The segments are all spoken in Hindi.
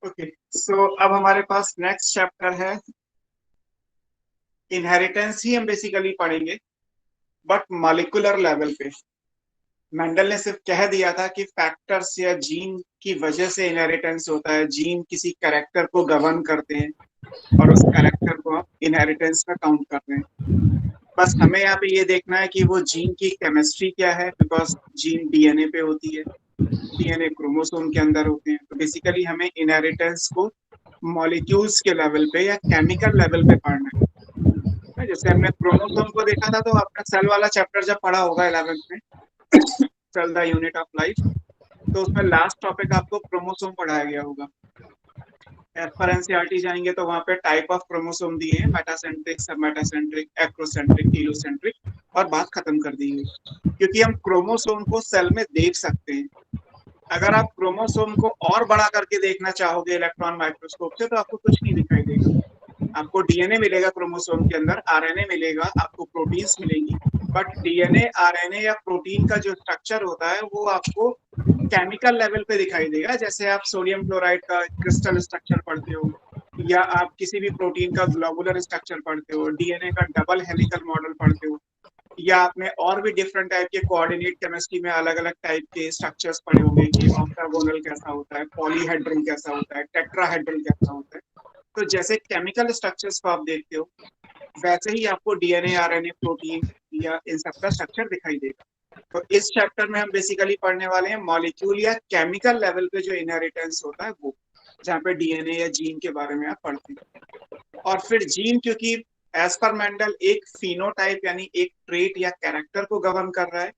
ओके, सो अब हमारे पास नेक्स्ट चैप्टर है इनहेरिटेंस। ही हम बेसिकली पढ़ेंगे बट मॉलिक्यूलर लेवल पे। मेंडल ने सिर्फ कह दिया था कि फैक्टर्स या जीन की वजह से इनहेरिटेंस होता है, जीन किसी कैरेक्टर को गवर्न करते हैं और उस कैरेक्टर को आप इनहेरिटेंस में काउंट कर रहे हैं। बस हमें यहाँ पे ये देखना है कि वो जीन की केमिस्ट्री क्या है, बिकॉज जीन डीएनए पे होती है, डीएनए क्रोमोसोम के अंदर होते हैं। तो बेसिकली हमें इनहेरिटेंस को मॉलिक्यूल्स के लेवल पे या केमिकल लेवल पे पढ़ना है। जैसे हमने क्रोमोसोम को देखा था, तो आपने सेल वाला चैप्टर जब पढ़ा होगा 11th में, cell the unit of life, तो उसमें लास्ट टॉपिक आपको क्रोमोसोम पढ़ाया गया होगा। एज पर एनसीईआरटी जाएंगे तो वहां पे टाइप ऑफ क्रोमोसोम दिए हैं, मेटासेंट्रिक, सब मेटासेंट्रिक, एक्रोसेंट्रिक, टीलोसेंट्रिक, और बात खत्म कर दी हुई। क्योंकि हम क्रोमोसोम को सेल में देख सकते हैं। अगर आप क्रोमोसोम को और बड़ा करके देखना चाहोगे इलेक्ट्रॉन माइक्रोस्कोप से, तो आपको कुछ नहीं दिखाई देगा। आपको डीएनए मिलेगा क्रोमोसोम के अंदर, आरएनए मिलेगा, आपको प्रोटीन्स मिलेंगी, बट डीएनए, आरएनए या प्रोटीन का जो स्ट्रक्चर होता है वो आपको केमिकल लेवल पे दिखाई देगा। जैसे आप सोडियम क्लोराइड का क्रिस्टल स्ट्रक्चर पढ़ते हो, या आप किसी भी प्रोटीन का ग्लोबुलर स्ट्रक्चर पढ़ते हो, डीएनए का डबल हेलिकल मॉडल पढ़ते हो, या आपने और भी डिफरेंट टाइप के कोऑर्डिनेट केमिस्ट्री में अलग अलग टाइप के स्ट्रक्चर्स पढ़े होंगे कि ऑक्टागोनल कैसा होता है, पॉलीहेड्रल कैसा होता है, टेट्राहेड्रल कैसा होता है। तो जैसे केमिकल स्ट्रक्चर्स को आप देखते हो, वैसे ही आपको डीएनए, आरएनए, प्रोटीन या इन सब का स्ट्रक्चर दिखाई देगा। तो इस चैप्टर में हम बेसिकली पढ़ने वाले हैं मॉलिक्यूल या केमिकल लेवल पे जो इनहेरिटेंस होता है वो, जहाँ पे डीएनए या जीन के बारे में आप पढ़ते हैं। और फिर जीन, क्योंकि एज पर मेंडल एक फिनोटाइप यानी एक ट्रेट या कैरेक्टर को गवर्न कर रहा है,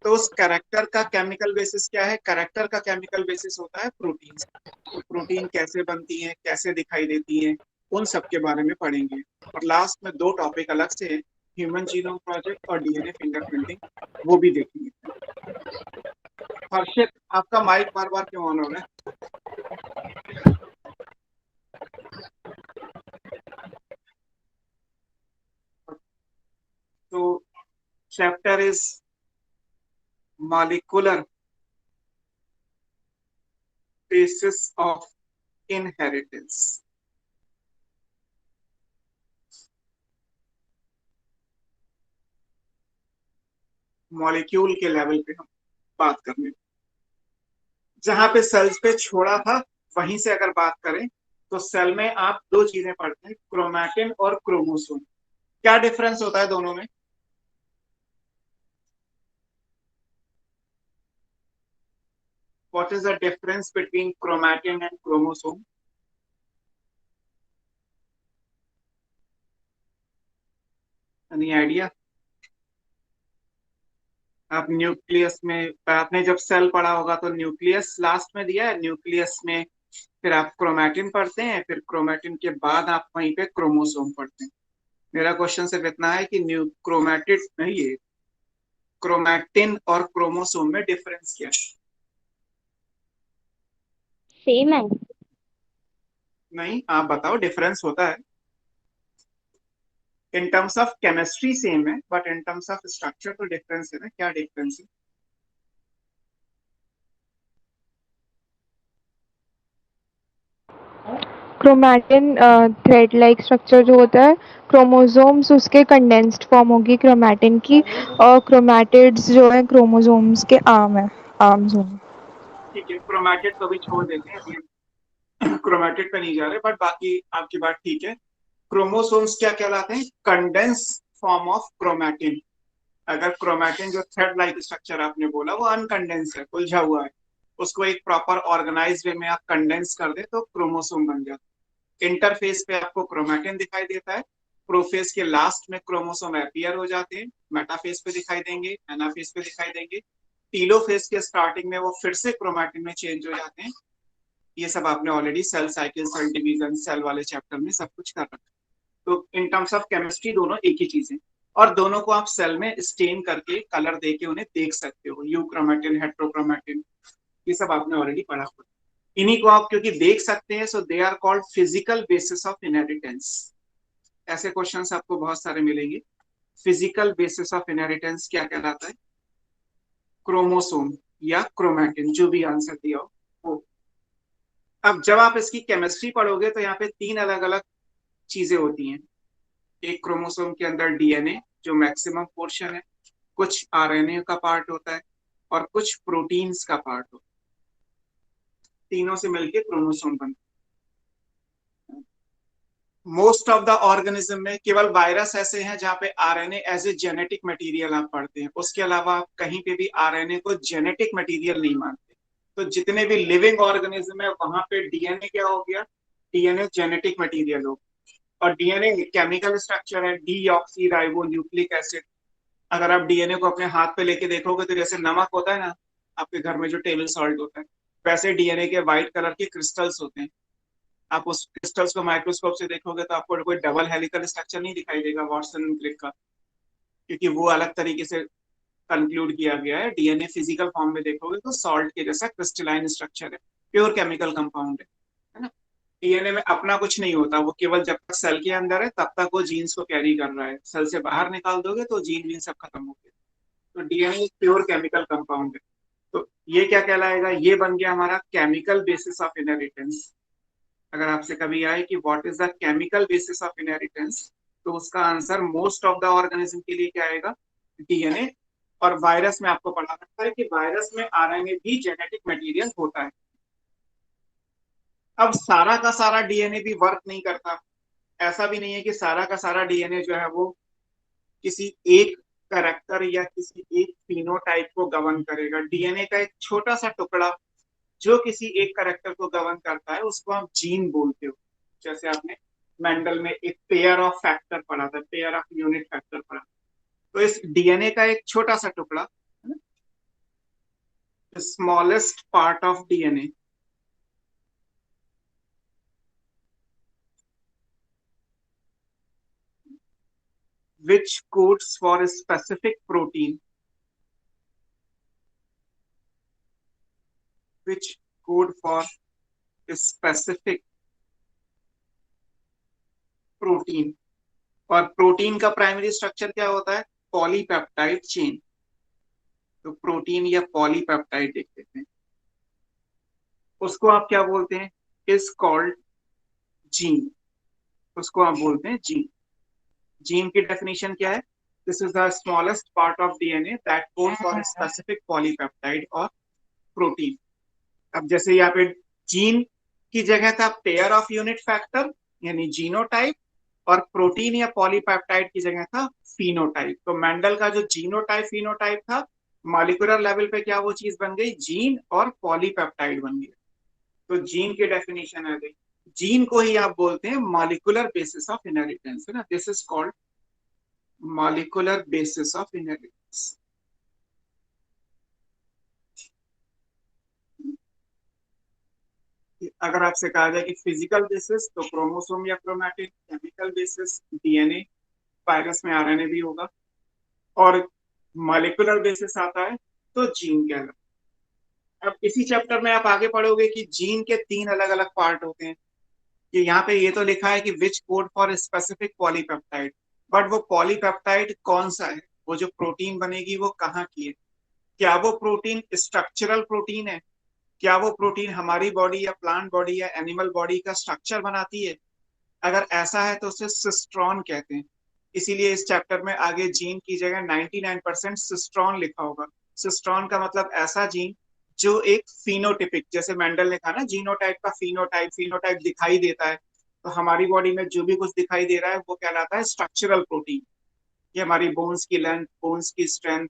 तो उस कैरेक्टर का केमिकल बेसिस क्या है? कैरेक्टर का केमिकल बेसिस होता है प्रोटीन। तो प्रोटीन कैसे बनती हैं, कैसे दिखाई देती हैं, उन सब के बारे में पढ़ेंगे। और लास्ट में दो टॉपिक अलग से हैं, ह्यूमन जीनोम प्रोजेक्ट और डीएनए फिंगरप्रिंटिंग, वो भी देखेंगे। हर्षित, आपका माइक बार बार क्यों ऑन हो रहा है? तो chapter is molecular basis of inheritance. Molecule के लेवल पे हम बात करने, जहां पे सेल्स पे छोड़ा था वहीं से अगर बात करें, तो सेल में आप दो चीजें पढ़ते हैं, क्रोमैटिन और क्रोमोसोम। क्या डिफरेंस होता है दोनों में? What is the difference between chromatin and chromosome? Any idea? आप न्यूक्लियस में, आपने जब सेल पढ़ा होगा तो न्यूक्लियस लास्ट में दिया है, न्यूक्लियस में फिर आप क्रोमैटिन पढ़ते हैं, फिर क्रोमैटिन के बाद आप वहीं पे क्रोमोसोम पढ़ते हैं। मेरा क्वेश्चन सिर्फ इतना है कि न्यू क्रोमैटिड नहीं है, क्रोमैटिन और क्रोमोसोम में डिफरेंस क्या है? सेम है। नहीं, आप बताओ, डिफरेंस होता है। In terms of chemistry same है, but in terms of structure तो डिफरेंस है ना। क्या डिफरेंस है? क्रोमैटिन थ्रेड लाइक स्ट्रक्चर जो होता है, क्रोमोसोम्स उसके कंडेंस्ड फॉर्म होगी क्रोमैटिन की, और क्रोमैटिड्स जो है क्रोमोसोम्स के आर्म है, आर्म्स होंगे। ठीक है, क्रोमैटिड को भी छोड़ देते हैं अभी, क्रोमैटिड पे नहीं जा रहे, बट बाकी आपकी बात ठीक है। क्रोमोसोम्स क्या कहलाते हैं? Condense form of chromatin. अगर क्रोमैटिन जो थ्रेड लाइक स्ट्रक्चर आपने बोला वो अनकंडेंस है, उलझा हुआ है, उसको एक प्रॉपर ऑर्गेनाइज वे में आप कंडेंस कर दे तो क्रोमोसोम बन जाता है। इंटरफेस पे आपको क्रोमैटिन दिखाई देता है, प्रोफेस के लास्ट में क्रोमोसोम अपीयर हो जाते हैं, मेटाफेस पे दिखाई देंगे, एनाफेस पे दिखाई देंगे, टीलोफेस के स्टार्टिंग में वो फिर से क्रोमैटिन में चेंज हो जाते हैं। ये सब आपने already cell cycle, cell division, cell वाले चैप्टर में सब कुछ कर रखा है। तो इन टर्म्स ऑफ केमिस्ट्री दोनों एक ही चीज है, और दोनों को आप सेल में स्टेन करके कलर दे के उन्हें देख सकते हो, यूक्रोमैटिन, हेट्रोक्रोमैटिन, ये सब आपने ऑलरेडी पढ़ा हुआ। इन्हीं को आप क्योंकि देख सकते हैं, so they are called physical basis of inheritance. ऐसे क्वेश्चंस आपको बहुत सारे मिलेंगे। फिजिकल बेसिस ऑफ इनहेरिटेंस क्या कहलाता है? क्रोमोसोम या क्रोमैटिन, जो भी आंसर दिया हो वो। अब जब आप इसकी केमिस्ट्री पढ़ोगे तो यहाँ पे तीन अलग अलग चीजें होती हैं। एक क्रोमोसोम के अंदर डीएनए जो मैक्सिमम पोर्शन है, कुछ आरएनए का पार्ट होता है और कुछ प्रोटीन्स का पार्ट होता है। तीनों से मिलके क्रोमोसोम बनता है। मोस्ट ऑफ द ऑर्गेनिज्म में केवल वायरस ऐसे हैं जहाँ पे RNA as a genetic material आप पढ़ते हैं, उसके अलावा आप कहीं पे भी आरएनए को जेनेटिक मटेरियल नहीं मानते। तो जितने भी लिविंग ऑर्गेनिज्म है वहां पे डीएनए क्या हो गया, डीएनए जेनेटिक मटेरियल हो। और डीएनए केमिकल स्ट्रक्चर है, डीऑक्सी राइबो न्यूक्लिक एसिड। अगर आप डीएनए को अपने हाथ पे लेके देखोगे तो जैसे नमक होता है ना आपके घर में जो टेबल सॉल्ट होता है, वैसे डीएनए के व्हाइट कलर के क्रिस्टल्स होते हैं। आप उस क्रिस्टल्स को माइक्रोस्कोप से देखोगे तो आपको कोई डबल हेलिकल स्ट्रक्चर नहीं दिखाई देगा वाटसन क्रिक का, क्योंकि वो अलग तरीके से कंक्लूड किया गया है। डीएनए फिजिकल फॉर्म में देखोगे तो सॉल्ट के जैसा क्रिस्टलाइन स्ट्रक्चर है, प्योर केमिकल कंपाउंड है ना। डीएनए में अपना कुछ नहीं होता, वो केवल जब तक सेल के अंदर है तब तक वो जीन्स को कैरी कर रहा है। सेल से बाहर निकाल दोगे तो जीन वीन सब खत्म हो गए। तो डीएनए एक प्योर केमिकल कंपाउंड है। तो ये क्या कहलाएगा, ये बन गया हमारा केमिकल बेसिस ऑफ इनहेरिटेंस। अगर आपसे कभी आए कि what is the chemical basis of inheritance, तो उसका answer most of the organism के लिए क्या आएगा, डीएनए। और वायरस में आपको पता लगता है कि वायरस में आरएनए भी जेनेटिक मटेरियल होता है। अब सारा का सारा डीएनए भी वर्क नहीं करता। ऐसा भी नहीं है कि सारा का सारा डीएनए जो है वो किसी एक करेक्टर या किसी एक फिनोटाइप को गवर्न करेगा। डीएनए का एक छोटा सा टुकड़ा जो किसी एक करेक्टर को गवर्न करता है उसको आप जीन बोलते हो। जैसे आपने मेंडल में एक पेयर ऑफ फैक्टर पढ़ा था, पेयर ऑफ यूनिट फैक्टर पढ़ा। तो इस डीएनए का एक छोटा सा टुकड़ा, smallest part of DNA, which codes for a specific protein, which code for a specific protein. और प्रोटीन का प्राइमरी स्ट्रक्चर क्या होता है, पॉलीपेप्टाइड चेन। तो प्रोटीन या पॉलीपेप्टाइड देख लेते हैं, उसको आप क्या बोलते हैं, इज कॉल्ड जीन। उसको आप बोलते हैं जीन। जीन की डेफिनेशन क्या है, this is the smallest part of DNA that code for specific polypeptide और प्रोटीन। अब जैसे यहाँ पे जीन की जगह था पेयर ऑफ यूनिट फैक्टर यानी जीनोटाइप, और प्रोटीन या पॉलीपेप्टाइड की जगह था फिनोटाइप। तो मेंडल का जो जीनोटाइप फिनोटाइप था, मॉलिक्यूलर लेवल पे क्या वो चीज बन गई, जीन और पॉलीपेप्टाइड बन गई। तो जीन की डेफिनेशन आ गई। जीन को ही आप बोलते हैं मॉलिक्यूलर बेसिस ऑफ इनहेरिटेंस, है ना। This is called molecular basis of inheritance. अगर आपसे कहा जाए कि फिजिकल बेसिस तो क्रोमोसोम या chromatin, chemical basis DNA, virus में आरएनए भी होगा, और मॉलिक्यूलर बेसिस आता है तो जीन कहलाता है। अब इसी चैप्टर में आप आगे पढ़ोगे कि जीन के तीन अलग अलग पार्ट होते हैं। कि यहाँ पे ये तो लिखा है कि विच code for specific polypeptide, but वो पॉलीपेप्टाइड कौन सा है, वो जो प्रोटीन बनेगी वो कहाँ की है। क्या वो प्रोटीन स्ट्रक्चरल प्रोटीन है, क्या वो प्रोटीन हमारी बॉडी या प्लांट बॉडी या एनिमल बॉडी का स्ट्रक्चर बनाती है। अगर ऐसा है तो उसे सिस्ट्रॉन कहते हैं। इसीलिए इस चैप्टर में आगे जीन की जगह 99% सिस्ट्रॉन लिखा होगा। सिस्ट्रॉन का मतलब ऐसा जीन जो एक फिनोटिपिक, जैसे मेंडल ने कहा ना जीनोटाइप का फिनोटाइप, फिनोटाइप दिखाई देता है। तो हमारी बॉडी में जो भी कुछ दिखाई दे रहा है वो कहलाता है स्ट्रक्चरल प्रोटीन। ये हमारी बोन्स की लेंथ, बोन्स की स्ट्रेंथ,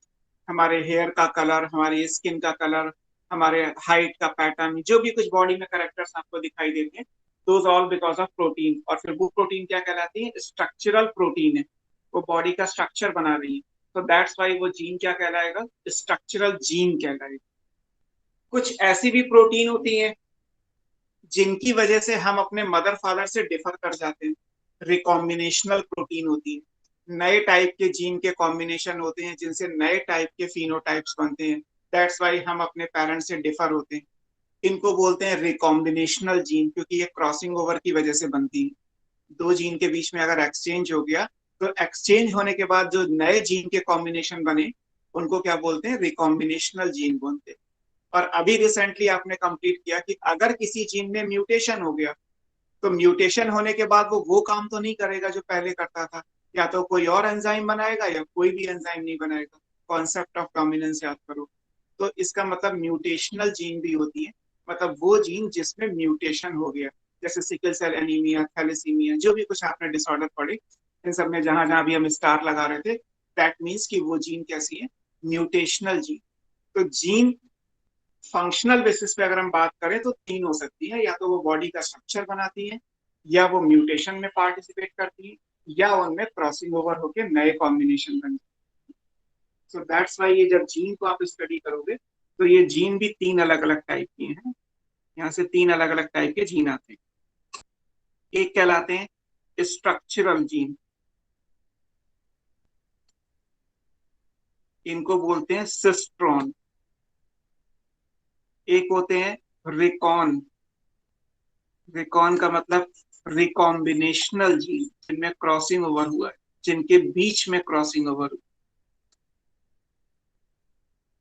हमारे हेयर का कलर, हमारी स्किन का कलर, हमारे हाइट का पैटर्न, जो भी कुछ बॉडी में करेक्टर्स आपको दिखाई देते हैं, those all because of protein. और फिर वो प्रोटीन क्या कहलाती है, स्ट्रक्चरल प्रोटीन है, वो बॉडी का स्ट्रक्चर बना रही है। तो दैट्स वाई वो जीन क्या कहलाएगा, स्ट्रक्चरल जीन कहलाएगा। कुछ ऐसी भी प्रोटीन होती हैं जिनकी वजह से हम अपने मदर फादर से डिफर कर जाते हैं, रिकॉम्बिनेशनल प्रोटीन होती है। नए टाइप के जीन के कॉम्बिनेशन होते हैं जिनसे नए टाइप के फिनोटाइप्स बनते हैं। दैट्स वाई हम अपने पेरेंट्स से डिफर होते हैं। इनको बोलते हैं रिकॉम्बिनेशनल जीन, क्योंकि ये क्रॉसिंग ओवर की वजह से बनती है। दो जीन के बीच में अगर एक्सचेंज हो गया तो एक्सचेंज होने के बाद जो नए जीन के कॉम्बिनेशन बने उनको क्या बोलते हैं, रिकॉम्बिनेशनल जीन बोलते हैं। और अभी रिसेंटली आपने कंप्लीट किया कि अगर किसी जीन में म्यूटेशन हो गया तो म्यूटेशन होने के बाद वो काम तो नहीं करेगा जो पहले करता था, या तो कोई और एंजाइम बनाएगा या कोई भी एंजाइम नहीं बनाएगा। कॉन्सेप्ट ऑफ डोमिनेंस याद करो। तो इसका मतलब म्यूटेशनल जीन भी होती है, मतलब वो जीन जिसमें म्यूटेशन हो गया, जैसे सिकल सेल एनीमिया, थैलेसीमिया, जो भी कुछ आपने डिसऑर्डर पढ़े इन सब में जहां जहां भी हम स्टार लगा रहे थे, दैट मीन्स कि वो जीन कैसी है, म्यूटेशनल जीन। तो जीन फंक्शनल बेसिस पे अगर हम बात करें तो तीन हो सकती है, या तो वो बॉडी का स्ट्रक्चर बनाती है, या वो म्यूटेशन में पार्टिसिपेट करती है, या उनमें क्रॉसिंग ओवर होकर नए कॉम्बिनेशन बन। सो दैट्स वाई ये जब जीन को आप स्टडी करोगे तो ये जीन भी तीन अलग अलग टाइप के हैं। यहाँ से तीन अलग अलग टाइप के जीन आते हैं। एक कहलाते हैं स्ट्रक्चरल जीन, इनको बोलते हैं सिस्ट्रॉन। एक होते हैं रिकॉन, रिकॉन का मतलब रिकॉम्बिनेशनल जीन, जिनमें क्रॉसिंग ओवर हुआ है, जिनके बीच में क्रॉसिंग ओवर हुआ।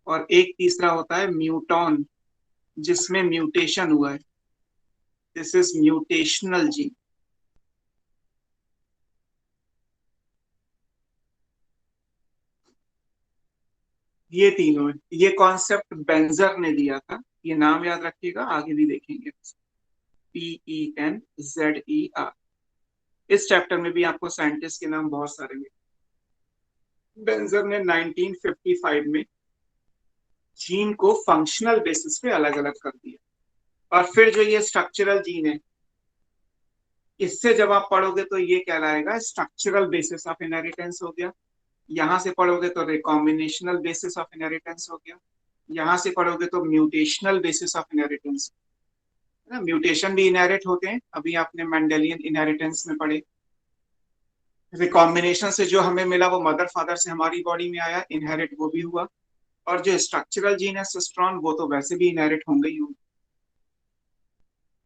और एक तीसरा होता है म्यूटॉन, जिसमें म्यूटेशन हुआ है, दिस इज म्यूटेशनल जीन। ये तीनों है, ये कॉन्सेप्ट बेंजर ने दिया था, ये नाम याद रखिएगा, आगे भी देखेंगे। PENZER, इस चैप्टर में भी आपको साइंटिस्ट के नाम बहुत सारे मिले। बेंजर ने 1955 में जीन को फंक्शनल बेसिस पे अलग अलग कर दिया। और फिर जो ये स्ट्रक्चरल जीन है, इससे जब आप पढ़ोगे तो ये कहलाएगा स्ट्रक्चरल बेसिस ऑफ इनहेरिटेंस हो गया। यहां से पढ़ोगे तो रिकॉम्बिनेशनल बेसिस ऑफ इनहेरिटेंस हो गया। यहां से पढ़ोगे तो mutational basis of inheritance. Mutation भी इनहेरिट होते हैं, अभी आपने मेंडेलियन इनहेरिटेंस में पढ़े। रिकॉम्बिनेशन से जो हमें मिला वो मदर फादर से हमारी बॉडी में आया, इनहेरिट वो भी हुआ। और जो स्ट्रक्चरल जीन है सिस्ट्रॉन, वो तो वैसे भी इनहेरिट होंगे ही होंगे।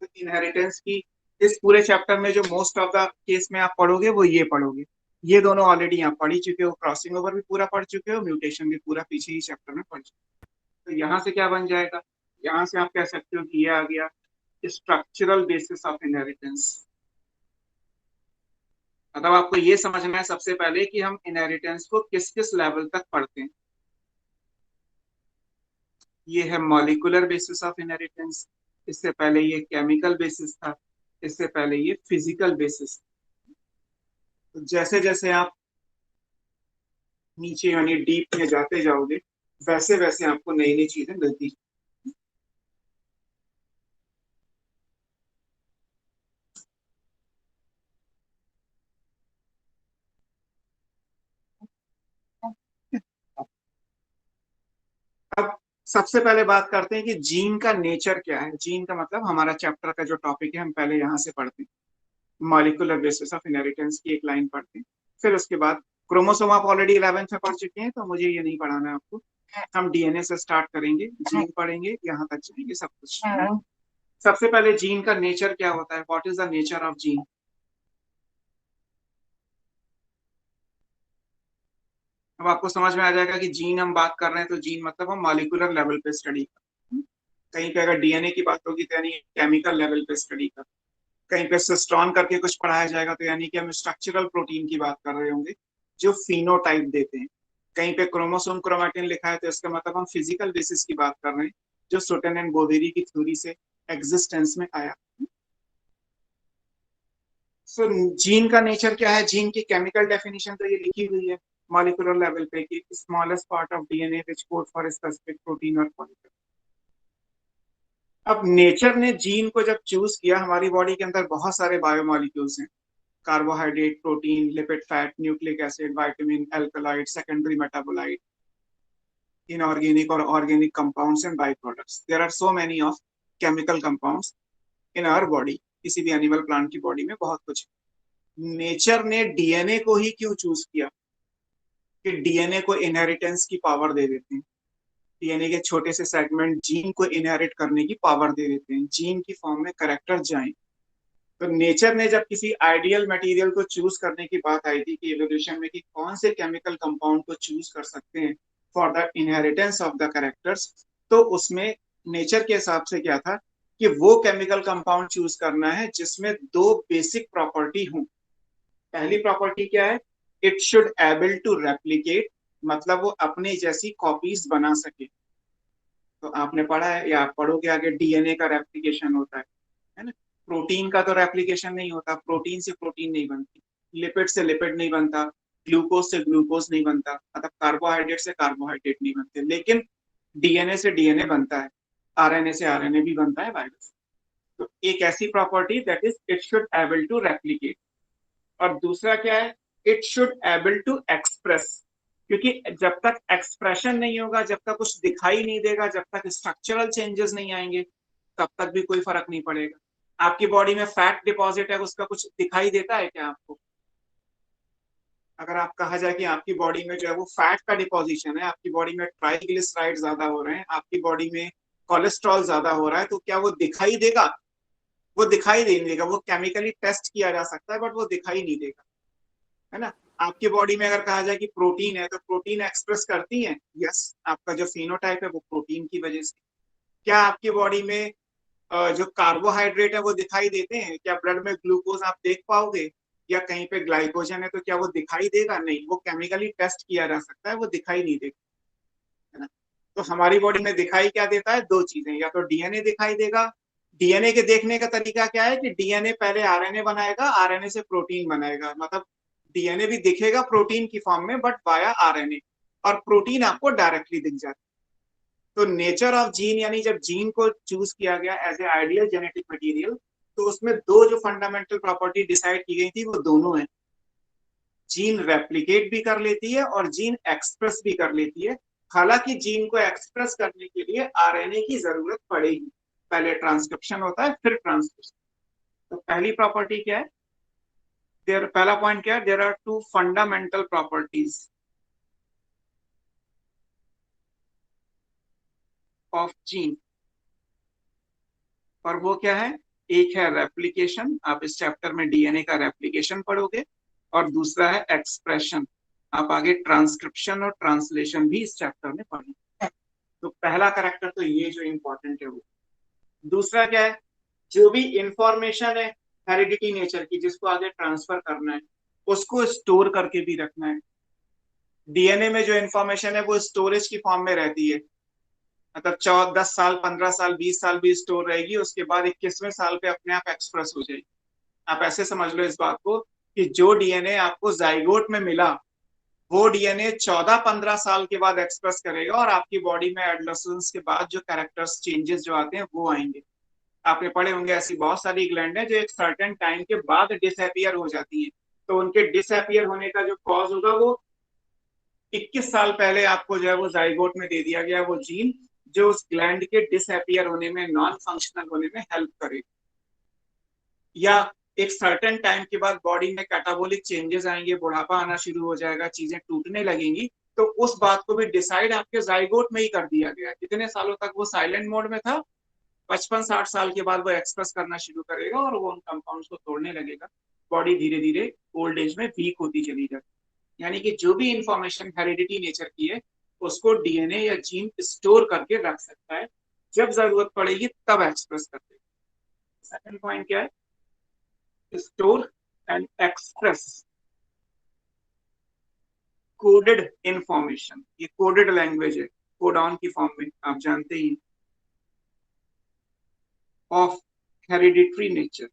तो इनहेरिटेंस की इस पूरे चैप्टर में जो मोस्ट ऑफ द केस में आप पढ़ोगे वो ये पढ़ोगे। ये दोनों ऑलरेडी आप पढ़ ही चुके हो, क्रॉसिंग ओवर भी पूरा पढ़ चुके हो, म्यूटेशन भी पूरा पीछे ही चैप्टर में पढ़ चुके हो। तो यहाँ से क्या बन जाएगा, यहाँ से आप कह सकते हो कि ये आ गया स्ट्रक्चरल बेसिस ऑफ इनहेरिटेंस। मतलब आपको ये समझना है सबसे पहले कि हम इनहेरिटेंस को किस किस लेवल तक पढ़ते हैं। ये है मॉलिक्यूलर बेसिस ऑफ इनहेरिटेंस, इससे पहले ये केमिकल बेसिस था, इससे पहले ये फिजिकल बेसिस। तो जैसे जैसे आप नीचे यानी डीप में जाते जाओगे वैसे वैसे आपको नई नई चीजें मिलती। अब सबसे पहले बात करते हैं कि जीन का नेचर क्या है। जीन का मतलब हमारा चैप्टर का जो टॉपिक है हम पहले यहाँ से पढ़ते हैं, मॉलिक्यूलर बेसिस ऑफ इनहेरिटेंस की एक लाइन पढ़ते हैं। फिर उसके बाद क्रोमोसोम आप ऑलरेडी 11th में पढ़ चुके हैं तो मुझे ये नहीं पढ़ाना है आपको। हम डीएनए से स्टार्ट करेंगे, जीन पढ़ेंगे, यहाँ तक जाएंगे सब कुछ। सबसे पहले जीन का नेचर क्या होता है, what is the nature of gene. अब आपको समझ में आ जाएगा कि जीन हम बात कर रहे हैं तो जीन मतलब हम मॉलिक्यूलर लेवल पे स्टडी कर। कहीं पे अगर डीएनए की बात होगी तो यानी केमिकल लेवल पे स्टडी कर। कहीं पे सिस्ट्रॉन करके कुछ पढ़ाया जाएगा तो यानी कि हम स्ट्रक्चरल प्रोटीन की बात कर रहे होंगे जो फिनोटाइप देते हैं। कहीं पे क्रोमोसोम क्रोमैटिन लिखा है तो इसका मतलब हम फिजिकल बेसिस की बात कर रहे हैं, जो सुटन एंड बोवेरी की थ्योरी से एग्जिस्टेंस में आया। सो जीन का नेचर क्या है, जीन की केमिकल डेफिनेशन तो ये लिखी हुई है मॉलिक्यूलर लेवल पे कि smallest part of DNA which code for specific protein और पॉलीमर। अब नेचर ने जीन को जब चूज किया, हमारी बॉडी के अंदर बहुत सारे बायोमोलिक्यूल्स हैं, carbohydrate, protein, lipid, fat, nucleic acid, vitamin, alkaloid, secondary metabolite, inorganic और organic compounds and by products. There are so many of chemical compounds in our body. किसी भी एनिमल प्लांट की बॉडी में बहुत कुछ। नेचर ने डीएनए को ही क्यों चूज किया कि डीएनए को इनहेरिटेंस की पावर दे देते हैं, डीएनए के छोटे से सेगमेंट जीन को इनहेरिट करने की पावर दे देते हैं, जीन की फॉर्म में करेक्टर जाए। तो नेचर ने जब किसी आइडियल मटेरियल को चूज करने की बात आई थी कि एवोल्यूशन में कि कौन से केमिकल कंपाउंड को चूज कर सकते हैं for the inheritance of the characters, तो उसमें नेचर के हिसाब से क्या था कि वो केमिकल कंपाउंड चूज करना है जिसमें दो बेसिक प्रॉपर्टी हों। पहली प्रॉपर्टी क्या है, it should able to replicate, मतलब वो अपने जैसी कॉपीज बना सके। तो आपने पढ़ा है या आप पढ़ोगे आगे, डीएनए का रेप्लिकेशन होता है ना। प्रोटीन का तो रेप्लिकेशन नहीं होता, प्रोटीन से प्रोटीन नहीं बनती, लिपिड से लिपिड नहीं बनता, ग्लूकोज से ग्लूकोज नहीं बनता, मतलब कार्बोहाइड्रेट से कार्बोहाइड्रेट नहीं बनते, लेकिन डीएनए से डीएनए बनता है, आरएनए से आरएनए भी बनता है, वायरस। तो एक ऐसी property that is it should able to replicate. और दूसरा क्या है, it should able to express, क्योंकि जब तक एक्सप्रेशन नहीं होगा, जब तक कुछ दिखाई नहीं देगा, जब तक स्ट्रक्चरल चेंजेस नहीं आएंगे, तब तक भी कोई फर्क नहीं पड़ेगा। आपकी बॉडी में फैट डिपॉजिट है, उसका कुछ दिखाई देता है क्या आपको? अगर आप कहा जाए कि आपकी बॉडी में जो है वो फैट का डिपोजिशन है, आपकी बॉडी में ट्राइग्लिसराइड ज्यादा हो रहे हैं, आपकी बॉडी में कोलेस्ट्रॉल ज्यादा हो रहा है, तो क्या वो दिखाई देगा? वो दिखाई नहीं देगा। वो केमिकली टेस्ट किया जा सकता है बट वो दिखाई नहीं देगा, है ना। आपकी बॉडी में अगर कहा जाए कि प्रोटीन है, तो प्रोटीन एक्सप्रेस करती है, यस। आपका जो फिनोटाइप है वो प्रोटीन की वजह से। क्या आपकी बॉडी में जो कार्बोहाइड्रेट है वो दिखाई देते हैं? क्या ब्लड में ग्लूकोज आप देख पाओगे? या कहीं पे ग्लाइकोजन है तो क्या वो दिखाई देगा? नहीं, वो केमिकली टेस्ट किया जा सकता है, वो दिखाई नहीं देगा, है ना। तो हमारी बॉडी में दिखाई क्या देता है? दो चीजें, या तो डीएनए दिखाई देगा। डीएनए के देखने का तरीका क्या है कि डीएनए पहले आरएनए बनाएगा, आरएनए से प्रोटीन बनाएगा, मतलब डीएनए भी दिखेगा प्रोटीन की फॉर्म में बट वाया आरएनए, और प्रोटीन आपको डायरेक्टली दिख जाता है। तो नेचर ऑफ जीन, यानी जब जीन को चूज किया गया as a ideal genetic material, तो उसमें दो जो फंडामेंटल प्रॉपर्टी डिसाइड की गई थी वो दोनों है, जीन रेप्लिकेट भी कर लेती है और जीन एक्सप्रेस भी कर लेती है। हालांकि जीन को एक्सप्रेस करने के लिए आरएनए की जरूरत पड़ेगी, पहले ट्रांसक्रिप्शन होता है फिर ट्रांसलेशन। तो पहली प्रॉपर्टी क्या है, देयर पहला पॉइंट क्या है, there are two fundamental properties of gene, और वो क्या है, एक है रेप्लिकेशन, आप इस चैप्टर में डीएनए का रेप्लिकेशन पढ़ोगे, और दूसरा है एक्सप्रेशन, आप आगे ट्रांसक्रिप्शन और ट्रांसलेशन भी इस चैप्टर में पढ़ेंगे। तो पहला करेक्टर तो ये जो इंपॉर्टेंट है वो। दूसरा क्या है, जो भी इंफॉर्मेशन है हेरिडिटी नेचर की जिसको आगे ट्रांसफर करना है, उसको स्टोर करके भी रखना है। डीएनए में जो इंफॉर्मेशन है वो स्टोरेज की फॉर्म में रहती है, मतलब 10 साल 15 साल 20 साल भी स्टोर रहेगी, उसके बाद 21वें साल पे अपने आप एक्सप्रेस हो जाएगी। आप ऐसे समझ लो इस बात को कि जो डीएनए आपको जाइगोट में मिला, वो डीएनए 14-15 साल के बाद एक्सप्रेस करेगा, और आपकी बॉडी में एडोलेसेंस के बाद जो कैरेक्टर्स चेंजेस जो आते हैं वो आएंगे। आपने पढ़े होंगे ऐसी बहुत सारी ग्लैंड है जो एक सर्टेन टाइम के बाद डिसअपियर हो जाती है, तो उनके डिसअपियर होने का जो कॉज होगा वो 21 साल पहले आपको जो है वो जाइगोट में दे दिया गया, वो जीन जो उस ग्लैंड के डिसअपियर होने में, नॉन फंक्शनल होने में हेल्प करेगा। या एक सर्टेन टाइम के बाद बॉडी में कैटाबोलिक चेंजेस आएंगे, बुढ़ापा आना शुरू हो जाएगा, चीजें टूटने लगेंगी, तो उस बात को भी डिसाइड आपके जाइगोट में ही कर दिया गया। कितने सालों तक वो साइलेंट मोड में था, 55-60 साल के बाद वो एक्सप्रेस करना शुरू करेगा और वो उन कंपाउंड्स को तोड़ने लगेगा, बॉडी धीरे धीरे ओल्ड एज में वीक होती चली जाती। यानी कि जो भी इंफॉर्मेशन हेरिडिटी नेचर की है उसको डीएनए या जीन स्टोर करके रख सकता है, जब जरूरत पड़ेगी तब एक्सप्रेस कर देगा। सेकंड पॉइंट क्या है, store and express coded information. ये कोडेड लैंग्वेज है, कोडॉन की फॉर्म में, आप जानते ही, ऑफ हेरिडिटरी नेचर।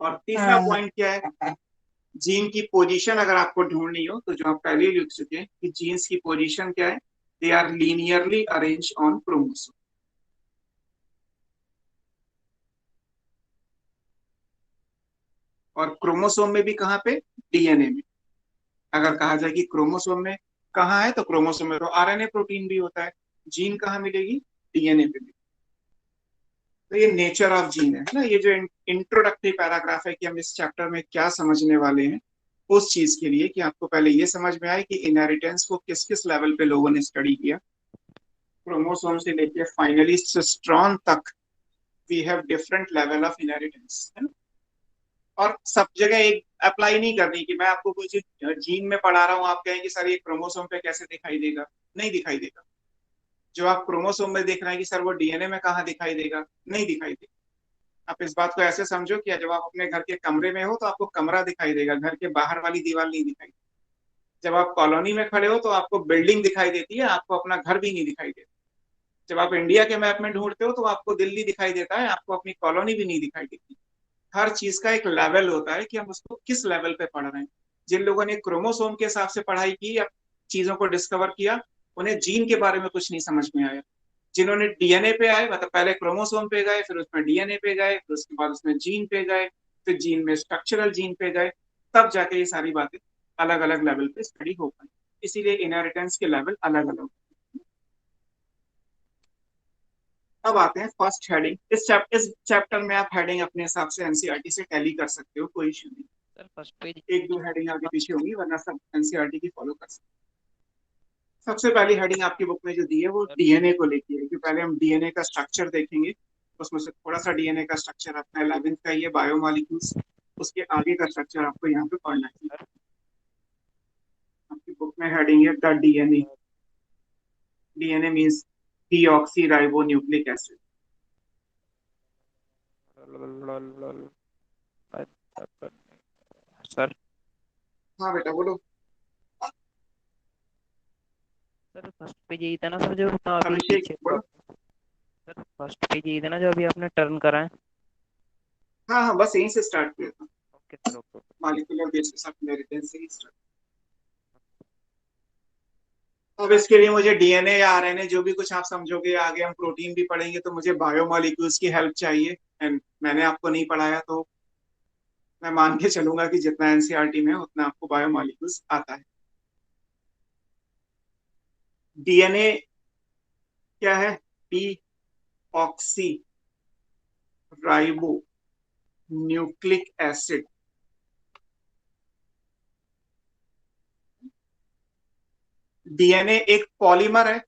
और तीसरा पॉइंट क्या है, जीन की पोजीशन अगर आपको ढूंढनी हो तो जो आप पहले ही लिख चुके हैं कि जीन्स की पोजीशन क्या है, they are linearly arrange on chromosome. और क्रोमोसोम में भी कहाँ पे, डीएनए में। अगर कहा जाए कि क्रोमोसोम में कहाँ है, तो क्रोमोसोम में तो आरएनए प्रोटीन भी होता है, जीन कहाँ मिलेगी, डीएनए पे मिलेगी। तो ये नेचर ऑफ जीन है ना। ये जो इंट्रोडक्टरी पैराग्राफ है कि हम इस चैप्टर में क्या समझने वाले हैं, उस चीज के लिए कि आपको पहले ये समझ में आए कि इनहेरिटेंस को किस किस लेवल पे लोगों ने स्टडी किया, क्रोमोसोम से लेके फाइनली सिस्ट्रॉन तक we have different level of inheritance, है ना। और सब जगह एक अप्लाई नहीं करनी कि मैं आपको कुछ जीन में पढ़ा रहा हूँ, आप कहें कि सर ये क्रोमोसोम पे कैसे दिखाई देगा, नहीं दिखाई देगा। जो आप क्रोमोसोम में देख रहे हैं कि सर वो डीएनए में कहाँ दिखाई देगा, नहीं दिखाई देगा। आप इस बात को ऐसे समझो कि जब आप अपने घर के कमरे में हो तो आपको कमरा दिखाई देगा, घर के बाहर वाली दीवार नहीं दिखाई। जब आप कॉलोनी में खड़े हो तो आपको बिल्डिंग दिखाई देती है, आपको अपना घर भी नहीं दिखाई देता। जब आप इंडिया के मैप में ढूंढते हो तो आपको दिल्ली दिखाई देता है, आपको अपनी कॉलोनी भी नहीं दिखाई देती। हर चीज का एक लेवल होता है कि हम उसको किस लेवल पे पढ़ रहे हैं। जिन लोगों ने क्रोमोसोम के हिसाब से पढ़ाई की या चीजों को डिस्कवर किया, उन्हें जीन के बारे में कुछ नहीं समझ में आया। जिन्होंने डीएनए पे आए, मतलब पहले क्रोमोसोम पे गए, फिर उसमें डीएनए पे गए, फिर उसके बाद उसमें जीन पे गए, फिर जीन में स्ट्रक्चरल जीन पे गए, तब जाके ये सारी बातें अलग अलग लेवल पे स्टडी हो पाई। इसीलिए इनहेरिटेंस के लेवल अलग अलग। अब आते हैं फर्स्ट हेडिंग। इस चैप्टर में आप हेडिंग अपने हिसाब से एनसीईआरटी से टैली कर सकते हो, कोई इशू नहीं। Sir first page. एक दो हेडिंग आगे पीछे होंगी, वरना सब एनसीईआरटी की फॉलो कर सकते हैं। सबसे पहली हेडिंग आपकी बुक में जो दी है वो डीएनए को लेके है, कि पहले हम डीएनए का स्ट्रक्चर देखेंगे। उसमें से थोड़ा सा डीएनए का स्ट्रक्चर अपना 11th का ये बायोमॉलिक्यूल्स, उसके आगे का स्ट्रक्चर आपको यहाँ पे पढ़ना है। आपकी बुक में हेडिंग है the DNA. DNA means deoxy ribo nucleic acid. Sir हाँ बेटा बोलो। सर फर्स्ट पेज यही था ना सर, जो अभी अभिषेक पीछे बोलो। सर फर्स्ट पेज यही था ना जो अभी आपने टर्न करा है। हाँ हाँ, बस यहीं से स्टार्ट किया था। Okay sir, okay. Molecular basis of inheritance से ही स्टार्ट। अब इसके लिए मुझे डीएनए या आरएनए जो भी कुछ आप समझोगे, आगे हम प्रोटीन भी पढ़ेंगे, तो मुझे बायोमॉलिक्यूल्स की हेल्प चाहिए। एंड मैंने आपको नहीं पढ़ाया तो मैं मान के चलूंगा कि जितना एनसीईआरटी में है उतना आपको बायोमॉलिक्यूल्स आता है। डीएनए क्या है? D oxy ribo nucleic acid. DNA एक पॉलीमर है,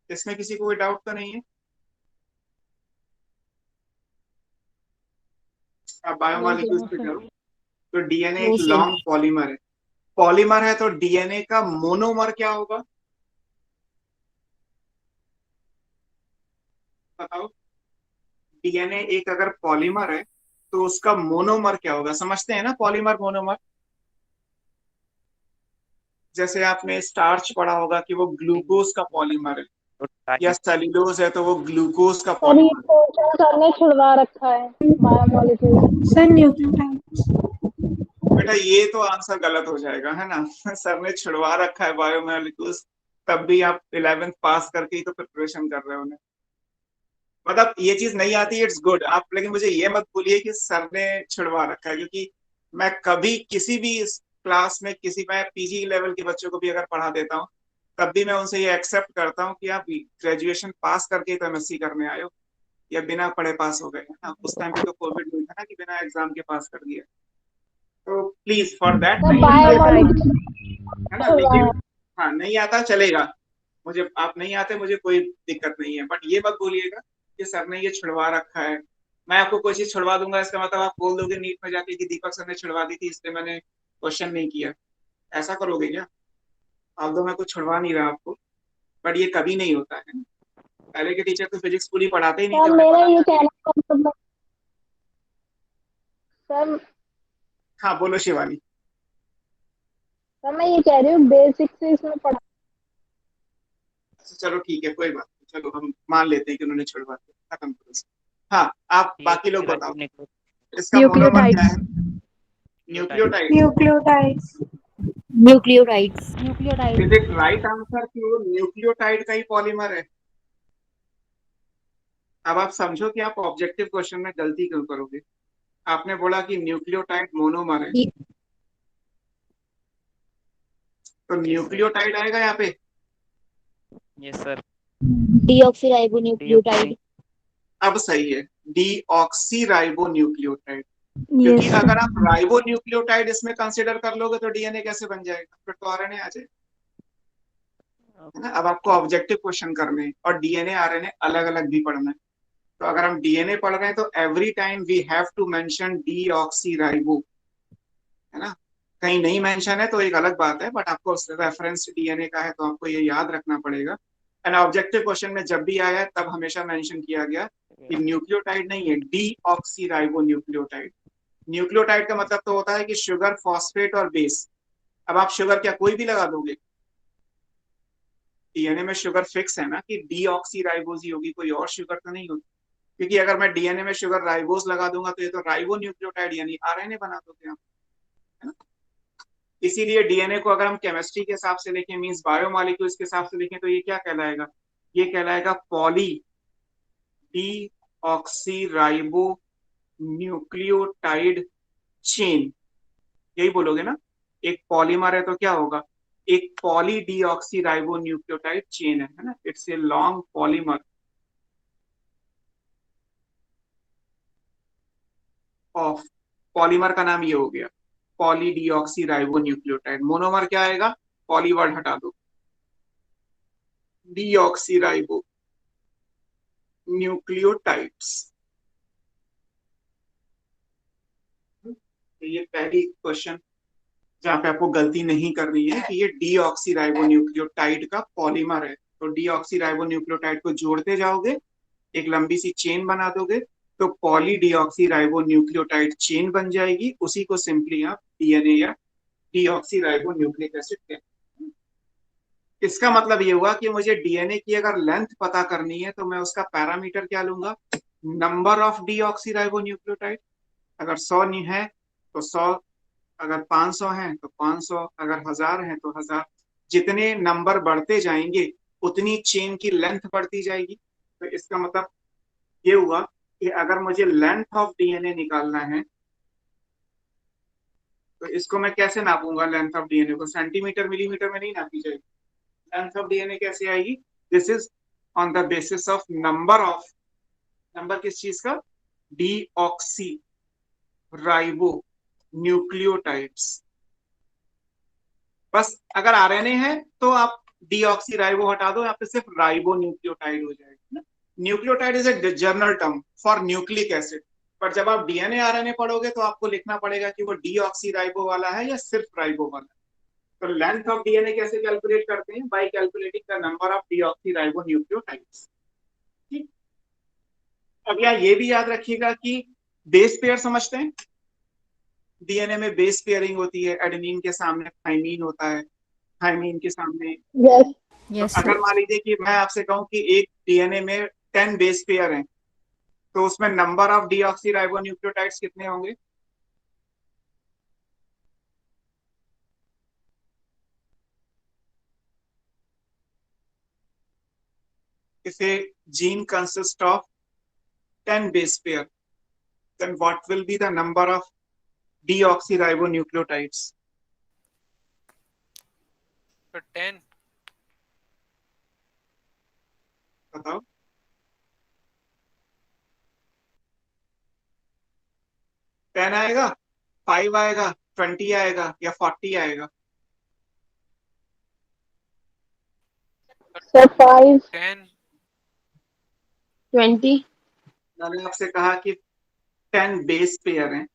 इसमें किसी को कोई डाउट तो नहीं है? आप बायोमॉलिक्यूल्स पे करो। तो डीएनए एक लॉन्ग पॉलीमर है। पॉलीमर है तो डीएनए का मोनोमर क्या होगा, बताओ। डीएनए एक अगर पॉलीमर है तो उसका मोनोमर क्या होगा? समझते हैं ना पॉलीमर मोनोमर? जैसे आपने स्टार्च पढ़ा होगा कि वो ग्लूकोज का पॉलीमर है, तो या टाइम। सेल्यूलोज है तो वो ग्लूकोज का सर ये पॉलीमर है। क्वेश्चन सर ने छुड़वा रखा है बायोमोलिक्यूल। Sir nucleotides. बेटा ये तो आंसर गलत हो जाएगा, है ना। सर ने छुड़वा रखा है बायोमोलिक्यूल्स, तब भी आप 11th पास करके ही तो प्रिपरेशन कर रहे हो ना। मतलब ये चीज नहीं आती, इट्स गुड आप, लेकिन मुझे ये मत भूलिए कि सर ने छुड़वा रखा है। क्योंकि मैं कभी किसी भी क्लास में किसी, मैं पीजी लेवल के बच्चों को भी अगर पढ़ा देता हूँ, तब भी मैं उनसे ये एक्सेप्ट करता हूँ कि आप ग्रेजुएशन पास करके ही तो एमएससी करने आए हो, या बिना पढ़े पास हो गए, है ना। उस टाइम पे तो कोविड नहीं था ना कि बिना एग्जाम के पास कर दिया। तो प्लीज फॉर दैट सर नहीं आता है, बायोमोलिक्यूल है ना, छुड़वाया। लेकिन हाँ नहीं आता चलेगा। मुझे आप नहीं आते, मुझे कोई दिक्कत नहीं है, बट ये मत भूलिएगा कि सर ने ये छुड़वा रखा है। मैं आपको कोई चीज छुड़वा दूंगा इसका मतलब आप बोल दोगे नीट में जाके कि दीपक सर ने छुड़वा दी थी इसलिए मैंने क्वेश्चन नहीं किया। ऐसा करोगे क्या? आप दो, मैं कुछ छुड़वा नहीं रहा आपको, बट ये कभी नहीं होता है। पहले के टीचर तो फिजिक्स पूरी पढ़ाते ही नहीं थे, सर उन्हें मेरा पता ये था। कहने का मतलब सर हाँ बोलो शिवानी। सर मैं ये कह रही हूँ बेसिक से इसमें पढ़ा। चलो ठीक है, कोई बात नहीं, चलो हम मान लेते हैं कि उन्होंने छुड़वा दिया, खत्म करो इसको। हाँ आप बाकी लोग बताओ, इसका मोनोमर क्या न्यूक्लियोटाइड्स। है? Nucleotide. Nucleotides. Nucleotides. Is it right answer कि वो न्यूक्लियोटाइड का ही पॉलीमर है? अब आप समझो कि आप ऑब्जेक्टिव क्वेश्चन में गलती क्यों करोगे। आपने बोला कि न्यूक्लियोटाइड मोनोमर है, तो न्यूक्लियोटाइड आएगा यहाँ पे। Yes sir. Deoxyribo nucleotide. अब सही है, डीऑक्सी राइबो न्यूक्लियोटाइड। क्योंकि यस अगर सर। आप राइबो न्यूक्लियोटाइड इसमें कंसिडर कर लोगे तो डीएनए कैसे बन जाएगा, फिर तो आरएनए आ जाएगा, है ना। अब आपको ऑब्जेक्टिव क्वेश्चन करने हैं और डीएनए आरएनए अलग अलग भी पढ़ना है। तो अगर हम डीएनए पढ़ रहे हैं तो every time we have to mention deoxyribo, है ना। कहीं नहीं मेंशन है तो एक अलग बात है, बट आपको रेफरेंस डीएनए का है तो आपको ये याद रखना पड़ेगा। एंड ऑब्जेक्टिव क्वेश्चन में जब भी आया है तब हमेशा मेंशन किया गया कि न्यूक्लियोटाइड नहीं है, डीऑक्सीराइबो न्यूक्लियोटाइड। न्यूक्लियोटाइड का मतलब तो होता है कि शुगर, फॉस्फेट और बेस। अब आप शुगर क्या कोई भी लगा दोगे? डीएनए में शुगर फिक्स है ना कि डीऑक्सीराइबोज ही होगी, कोई और शुगर तो नहीं होगी। क्योंकि अगर मैं डीएनए में शुगर राइबोज लगा दूंगा तो ये तो राइबो न्यूक्लियोटाइड यानी आरएनए बना दोगे आप, है ना। इसीलिए डीएनए को अगर हम केमिस्ट्री के हिसाब से लिखें, मींस बायोमॉलिक्यूल्स के हिसाब से लिखें, तो ये क्या कहलाएगा? ये कहलाएगा पॉली डीऑक्सीराइबो न्यूक्लियोटाइड चेन। यही बोलोगे ना, एक पॉलीमर है तो क्या होगा? एक पॉली डीऑक्सीराइबो न्यूक्लियोटाइड चेन है ना, it's a long polymer of, polymer का नाम ये हो गया पॉली डीऑक्सीराइबो न्यूक्लियोटाइड। मोनोमर क्या आएगा? पॉली वर्ड हटा दो, डीऑक्सीराइबो न्यूक्लियोटाइड्स। ये पहली क्वेश्चन जहाँ पे आपको गलती नहीं करनी है कि ये डीऑक्सीराइबो न्यूक्लियोटाइड का पॉलीमर है। तो डीऑक्सीराइबो न्यूक्लियोटाइड को जोड़ते जाओगे, एक लंबी सी चेन बना दोगे, तो पॉली डीऑक्सीराइबो न्यूक्लियोटाइड चेन बन जाएगी। उसी को सिंपली आप डीएनए या डीऑक्सीराइबो न्यूक्लिक एसिड कहते हैं। इसका मतलब ये हुआ कि मुझे डीएनए की अगर लेंथ पता करनी है तो मैं उसका पैरामीटर क्या लूंगा? Number of deoxyribo nucleotide. अगर 100 है तो 100, अगर 500 है तो 500, अगर 1000 है तो 1000। जितने नंबर बढ़ते जाएंगे उतनी चेन की लेंथ बढ़ती जाएगी। तो इसका मतलब ये हुआ कि अगर मुझे लेंथ ऑफ डीएनए निकालना है तो इसको मैं कैसे नापूंगा? लेंथ ऑफ डीएनए को सेंटीमीटर मिलीमीटर में नहीं नापी जाएगी। लेंथ ऑफ डीएनए कैसे आएगी? This is on the basis of number of, number किस चीज का? Deoxy ribo nucleotides. बस अगर आरएनए है तो आप डीऑक्सी राइबो हटा दो, यहाँ पे सिर्फ राइबो न्यूक्लियोटाइड हो जाएगा। Nucleotide is a general term for nucleic acid, पर जब आप डीएनए आरएनए पढ़ोगे तो आपको लिखना पड़ेगा कि वो डीऑक्सी राइबो वाला है या सिर्फ राइबो वाला है। तो लेंथ ऑफ डीएनए कैसे कैलकुलेट करते हैं? Bye calculating the number of deoxy ribo nucleotides. ठीक। अब यहाँ ये भी याद रखिएगा कि बेस पेयर समझते हैं, डीएनए में बेस पेयरिंग होती है। एडेनिन के सामने थाइमीन होता है, थाइमीन के सामने। यस तो अगर मान लीजिए कि मैं आपसे कहूं कि एक डीएनए में 10 बेस पेयर हैं, तो उसमें नंबर ऑफ डीऑक्सीराइबो न्यूक्लियोटाइड्स कितने होंगे? If a gene consists of 10 base pair, then what will be the number of deoxyribonucleotides? तो 10। बताओ। 10 आएगा, 5 आएगा, 20 आएगा या 40 आएगा? सर 5 10। 20 मैंने आपसे कहा कि 10 बेस पेयर हैं।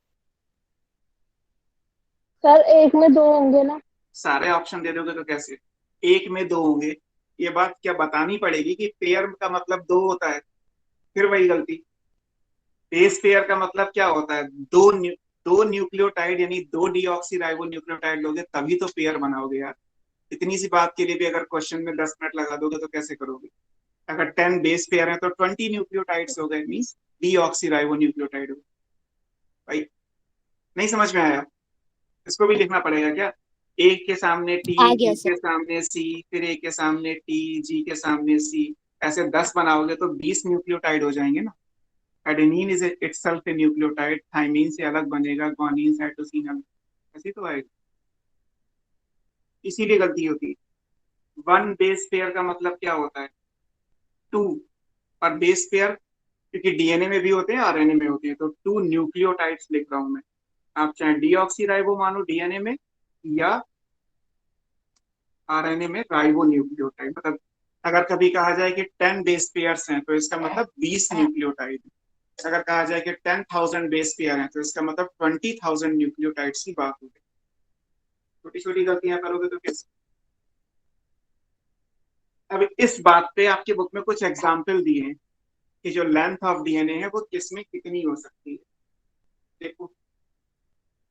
सर एक में 2 होंगे ना? सारे ऑप्शन दे दोगे तो कैसे? एक में 2 होंगे, ये बात क्या बतानी पड़ेगी कि पेयर का मतलब 2 होता है? फिर वही गलती। बेस पेयर का मतलब क्या होता है? दो न्यूक्लियोटाइड यानी 2 डीऑक्सीराइबो न्यूक्लियोटाइड लोगे तभी तो पेयर बनाओगे यार। इतनी सी बात के लिए भी अगर क्वेश्चन में 10 मिनट लगा दोगे तो कैसे करोगे? अगर 10 बेस पेयर है तो 20 न्यूक्लियोटाइड्स हो गए, मींस डीऑक्सीराइबो न्यूक्लियोटाइड हो गए। भाई नहीं समझ में आया? इसको भी लिखना पड़ेगा क्या? ए के सामने टी, बी के सामने सी, फिर ए के सामने टी, जी के सामने सी, ऐसे 10 बनाओगे तो 20 न्यूक्लियोटाइड हो जाएंगे ना। Adenine is itself a nucleotide, thymine से अलग बनेगा, ग्वानिन साइटोसिन अलग, ऐसे तो आएगा। इसीलिए गलती होती है। 1 बेस पेयर का मतलब क्या होता है? 2। और बेस पेयर क्योंकि डीएनए में भी होते हैं, आरएनए में होते हैं, तो 2 न्यूक्लियोटाइड्स लिख रहा हूं मैं। आप चाहे डीऑक्सीराइबो मानो डीएनए में, या आरएनए में राइबो न्यूक्लियोटाइड, मतलब अगर कभी कहा जाए कि 10 बेस पेयर्स हैं तो इसका मतलब 20 न्यूक्लियोटाइड। अगर कहा जाए कि 10,000 बेस पेयर हैं तो इसका मतलब 20,000 न्यूक्लियोटाइड्स की बात होगी। छोटी छोटी गलतियां करोगे तो कैसे। अब इस बात पे आपके बुक में कुछ एग्जाम्पल दिए हैं कि जो लेंथ ऑफ डीएनए है वो किसमें कितनी हो सकती है। देखो,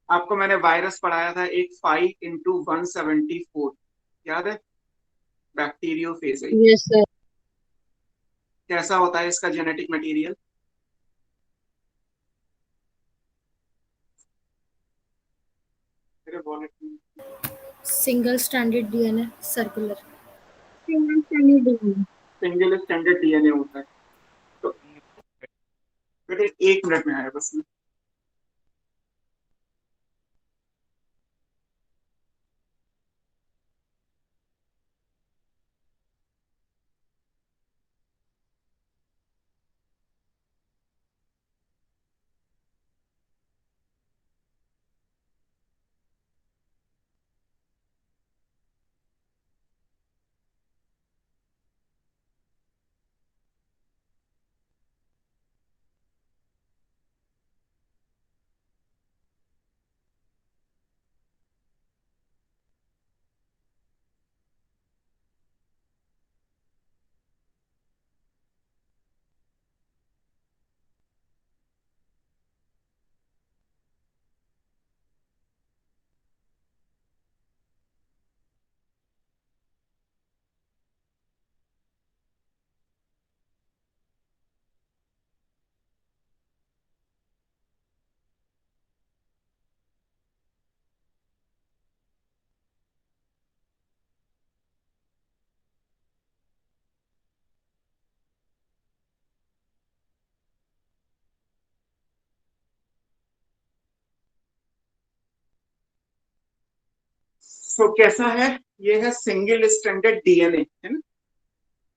आपको मैंने वायरस पढ़ाया था एक 5 × 174, याद है, बैक्टीरियोफेज है। Yes sir. कैसा होता है इसका genetic material. Single standard DNA circular. Single standard DNA होता है। तो बेटे 1 मिनट में आया बस। तो कैसा है, ये है सिंगल स्टैंडर्ड डीएनए, है ना।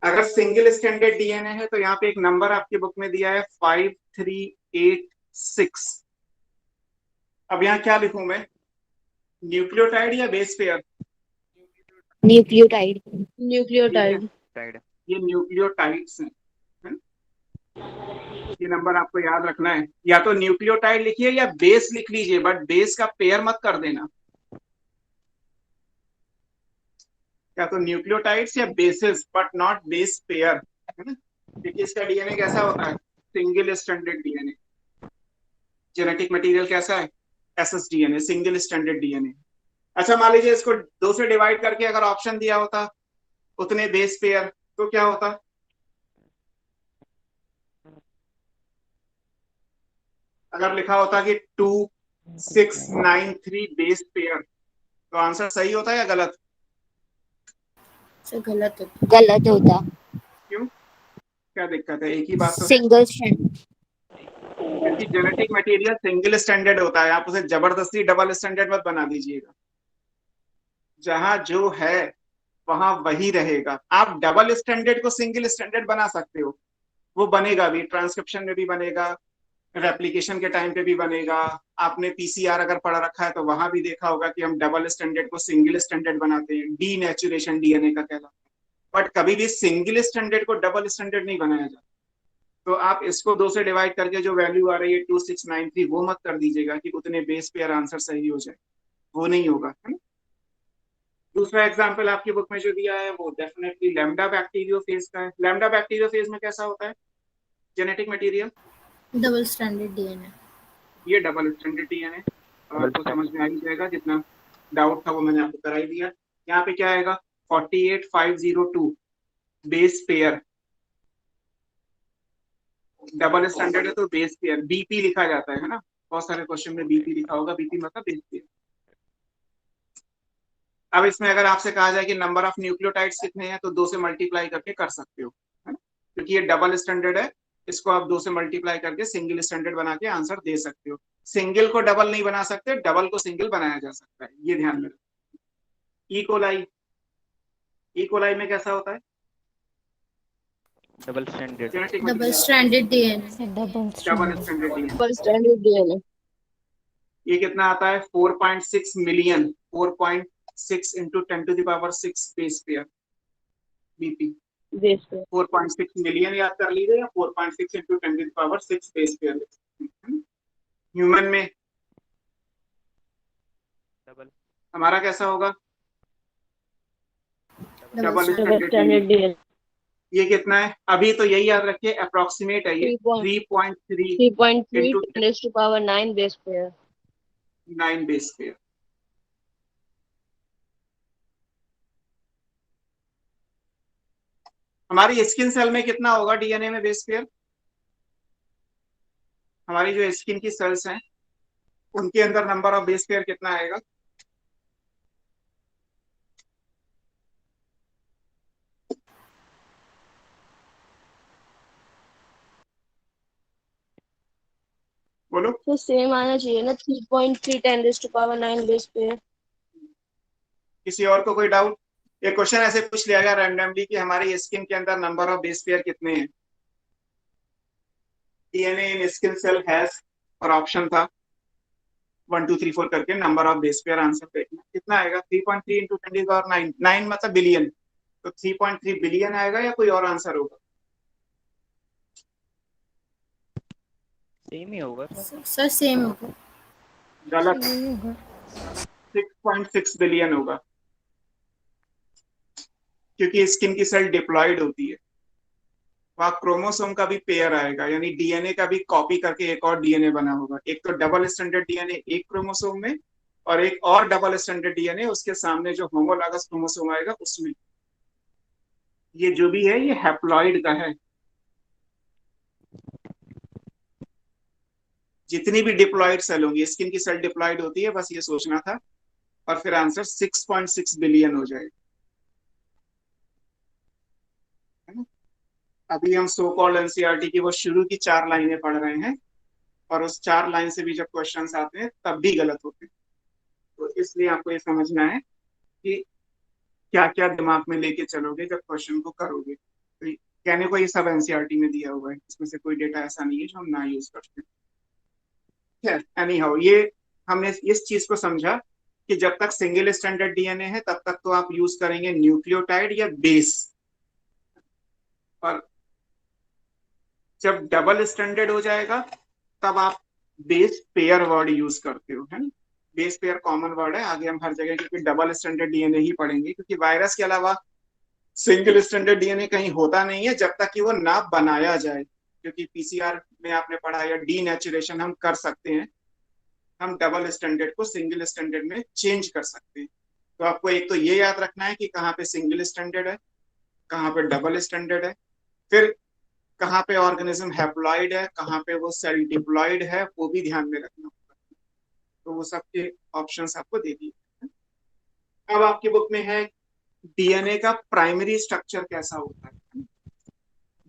अगर सिंगल स्टैंडर्ड डीएनए है तो यहाँ पे एक नंबर आपकी बुक में दिया है 5386। अब यहाँ क्या लिखूं मैं, न्यूक्लियोटाइड या बेस पेयर। न्यूक्लियोटाइड। न्यूक्लियोटाइड। ये न्यूक्लियोटाइड्स हैं, है ना? ये नंबर आपको याद रखना है। या तो न्यूक्लियोटाइड लिखिए या बेस लिख लीजिए, बट बेस का पेयर मत कर देना। या तो न्यूक्लियोटाइड्स या basis but not base pair, है ना। देखिए इसका डीएनए कैसा होता है, single standard DNA. Genetic material कैसा है, एसएसडीएनए, सिंगल स्टैंडर्ड डीएनए। अच्छा मान लीजिए इसको 2 से डिवाइड करके अगर ऑप्शन दिया होता उतने बेस पेयर, तो क्या होता। अगर लिखा होता कि 2693 बेस पेयर, तो आंसर सही होता या गलत। सर गलत होता। क्यों, क्या दिक्कत है, एक ही बात तो है। Single standard. क्योंकि जेनेटिक मटेरियल सिंगल स्टैंडर्ड होता है, आप उसे जबरदस्ती डबल स्टैंडर्ड मत बना दीजिएगा। जहां जो है वहां वही रहेगा। आप डबल स्टैंडर्ड को सिंगल स्टैंडर्ड बना सकते हो, वो बनेगा भी, ट्रांसक्रिप्शन में भी बनेगा, रेप्लिकेशन के टाइम पे भी बनेगा। आपने पीसीआर अगर पढ़ा रखा है तो वहां भी देखा होगा कि हम डबल स्टैंडर्ड को सिंगल स्टैंडर्ड बनाते हैं, डीनेचुरेशन डीएनए का कहलाता है। बट कभी भी सिंगल स्टैंडर्ड को डबल स्टैंडर्ड नहीं बनाया जाता। तो आप इसको 2 से डिवाइड करके जो वैल्यू आ रही है 2693, वो मत कर दीजिएगा कि उतने बेस पेयर आंसर सही हो जाए, वो नहीं होगा, है ना। दूसरा एग्जाम्पल आपकी बुक में जो दिया है वो डेफिनेटली लैम्डा बैक्टीरियोफेज का है। लैम्डा बैक्टीरियोफेज में कैसा होता है genetic material, double standard DNA. ये डबल स्टैंडर्ड डीएनए। अब आपको समझ में आ ही जाएगा, जितना डाउट था वो मैंने आपको करा ही दिया। यहाँ पे क्या आएगा, 48502 बेस पेयर। डबल स्टैंडर्ड है तो बेस पेयर, बीपी लिखा जाता है ना, बहुत सारे क्वेश्चन में बीपी लिखा होगा, बीपी मतलब बेस पेयर। अब इसमें अगर आपसे कहा जाए कि नंबर ऑफ न्यूक्लियोटाइड्स कितने हैं, तो 2 से मल्टीप्लाई करके कर सकते हो, है ना? क्योंकि ये डबल स्टैंडर्ड है, इसको आप 2 से मल्टीप्लाई करके सिंगल स्टैंडर्ड बना के आंसर दे सकते हो। सिंगल को डबल नहीं बना सकते, डबल को सिंगल बनाया जा सकता है, ये ध्यान में रखो। इकोलाई, इकोलाई में कैसा होता है double standard. Genetic double material, standard DNA. Double double standard DNA. Double standard DNA. ये कितना आता है, 4.6 million, 4.6 × 10⁶ base pair BP. Base pair. 4.6 million याद कर लीजिए, या 4.6 इंटू 10⁻6 बेस पेयर। ह्यूमन में डबल हमारा कैसा होगा? Double standard standard. डीएनए ये कितना है? अभी तो यही याद रखिए, अप्रोक्सीमेट है ये 3.3 3.3 into 10⁻9 base pair. 9 base pair. हमारी स्किन सेल में कितना होगा डीएनए में बेस पेयर? हमारी जो स्किन की सेल्स हैं उनके अंदर नंबर ऑफ बेस पेयर कितना आएगा? बोलो। तो सेम आना चाहिए ना, 3.3 10⁻9 बेस पेयर। किसी और को कोई डाउट? ये क्वेश्चन ऐसे पूछ लिया गया रैंडमली कि हमारी स्किन के अंदर नंबर ऑफ बेस पेयर कितने हैं। DNA in skin cell has, और ऑप्शन था 1 2 3 4 करके number of base pair. Answer देखना कितना आएगा? 3.3 इंटू 10⁻9, 9 मतलब बिलियन, तो 3.3 बिलियन आएगा या कोई और आंसर होगा? सेम ही होगा सर सेम होगा। गलत, 6.6 बिलियन होगा, क्योंकि स्किन की सेल डिप्लॉयड होती है। वहां क्रोमोसोम का भी पेयर आएगा, यानी डीएनए का भी कॉपी करके एक और डीएनए बना होगा। एक तो डबल स्टैंडर्ड डीएनए एक क्रोमोसोम में, और एक और डबल स्टैंडर्ड डीएनए उसके सामने जो होमोलॉगस क्रोमोसोम आएगा उसमें। ये जो भी है ये हैप्लॉइड का है। जितनी भी डिप्लॉयड सेल होंगी, स्किन की सेल डिप्लॉयड होती है, बस ये सोचना था, और फिर आंसर 6.6 बिलियन हो जाएगा। है ना? अभी हम सो कॉल्ड एनसीईआरटी की वो शुरू की 4 लाइनें पढ़ रहे हैं, और उस 4 लाइन से भी जब क्वेश्चंस आते हैं तब भी गलत होते हैं। तो इसलिए आपको ये समझना है कि क्या क्या दिमाग में लेके चलोगे जब क्वेश्चन को करोगे। तो कहने को ये सब एनसीईआरटी में दिया हुआ है, इसमें से कोई डेटा ऐसा नहीं है जो हम ना यूज करते। एनी हाउ, ये हमने इस चीज को समझा कि जब तक सिंगल स्टैंडर्ड डीएनए है तब तक तो आप यूज करेंगे न्यूक्लियोटाइड या बेस, और जब डबल स्टैंडर्ड हो जाएगा तब आप बेस पेयर वर्ड यूज करते हो, है ना? बेस पेयर कॉमन वर्ड है, आगे हम हर जगह क्योंकि डबल स्टैंडर्ड डीएनए ही पढ़ेंगे, क्योंकि वायरस के अलावा सिंगल स्टैंडर्ड डीएनए कहीं होता नहीं है जब तक कि वो ना बनाया जाए। क्योंकि पीसीआर में आपने पढ़ा या डीनेचुरेशन हम कर सकते हैं, हम डबल स्टैंडर्ड को सिंगल स्टैंडर्ड में चेंज कर सकते हैं। तो आपको एक तो ये याद रखना है कि कहाँ पे सिंगल स्टैंडर्ड है, कहाँ पे डबल स्टैंडर्ड है, फिर कहाँ पे ऑर्गेनिज्म हैप्लॉइड है, कहाँ पे वो सेल डिप्लॉइड है, वो भी ध्यान में रखना होगा। तो वो सबके ऑप्शंस आपको दे दिए। अब आपकी बुक में है डीएनए का प्राइमरी स्ट्रक्चर कैसा होता है।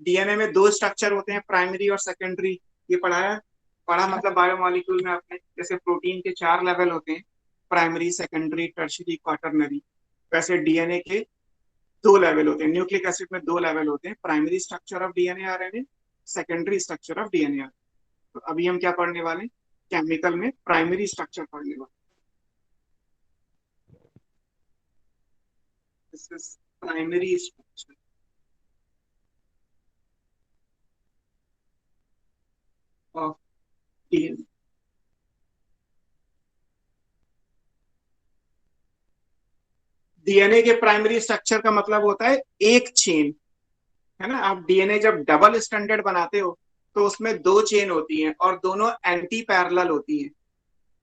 डीएनए में 2 स्ट्रक्चर होते हैं, प्राइमरी और सेकेंडरी। ये पढ़ा मतलब बायोमोलिक्यूल में आपने, जैसे प्रोटीन के 4 लेवल होते हैं, प्राइमरी, सेकेंडरी, टर्शियरी, क्वाटरनरी। वैसे डीएनए के 2 लेवल होते हैं। न्यूक्लिक एसिड में 2 लेवल होते हैं, primary structure of DNA RNA, secondary structure of DNA RNA. तो अभी हम क्या पढ़ने वाले? केमिकल में प्राइमरी स्ट्रक्चर पढ़ने वाले। This is primary structure of DNA. DNA के प्राइमरी स्ट्रक्चर का मतलब होता है एक चेन, है ना? आप डीएनए जब डबल स्टैंडर्ड बनाते हो तो उसमें 2 चेन होती हैं और दोनों एंटी पैरेलल होती हैं।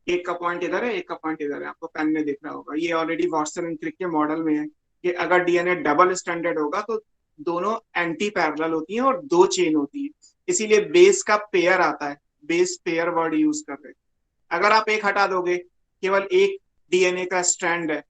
एक का पॉइंट इधर है, एक का पॉइंट इधर है, आपको पेन में दिख रहा होगा। ये ऑलरेडी वाटसन एंड क्रिक के मॉडल में है कि अगर डीएनए डबल स्टैंडर्ड होगा तो दोनों एंटी पैरेलल होती हैं और 2 चेन होती है, इसीलिए बेस का पेयर आता है। बेस पेयर वर्ड यूज कर रहे हैं। अगर आप एक हटा दोगे, केवल एक डीएनए का स्ट्रैंड है,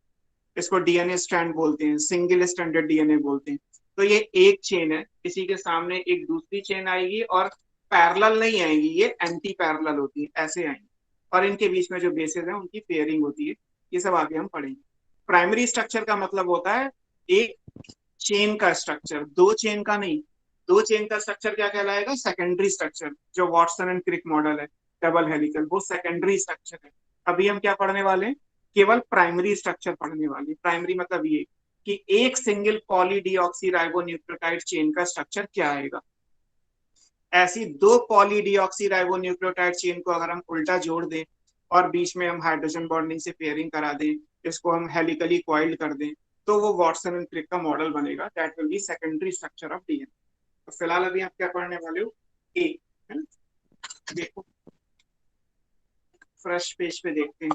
इसको डीएनए स्ट्रैंड बोलते हैं, सिंगल स्टैंडर्ड डीएनए बोलते हैं। तो ये एक चेन है, इसी के सामने एक दूसरी चेन आएगी और पैरेलल नहीं आएगी, ये एंटी पैरेलल होती है, ऐसे आएंगी, और इनके बीच में जो बेसेस है उनकी पेयरिंग होती है। ये सब आगे हम पढ़ेंगे। प्राइमरी स्ट्रक्चर का मतलब होता है एक चेन का स्ट्रक्चर, 2 चेन का नहीं। 2 चेन का स्ट्रक्चर क्या कहलाएगा? सेकेंडरी स्ट्रक्चर, जो वाटसन एंड क्रिक मॉडल है डबल हेलिकल, वो सेकेंडरी स्ट्रक्चर है। अभी हम क्या पढ़ने वाले हैं? केवल प्राइमरी स्ट्रक्चर पढ़ने वाले। प्राइमरी मतलब ये कि एक सिंगल पॉली डीऑक्सीराइबोन्यूक्लियोटाइड चेन का स्ट्रक्चर क्या आएगा। ऐसी दो पॉली डीऑक्सीराइबोन्यूक्लियोटाइड चेन को अगर हम उल्टा जोड़ दें और बीच में हम हाइड्रोजन बॉन्डिंग से पेयरिंग करा दें, इसको हम हेलिकली कॉइल्ड कर दें, तो वो वाटसन एंड क्रिक का मॉडल बनेगा। That will be secondary structure of DNA. तो फिलहाल अभी आप क्या पढ़ने वाले हो, ए, है ना? देखो फ्रेश पेज पे देखते हैं,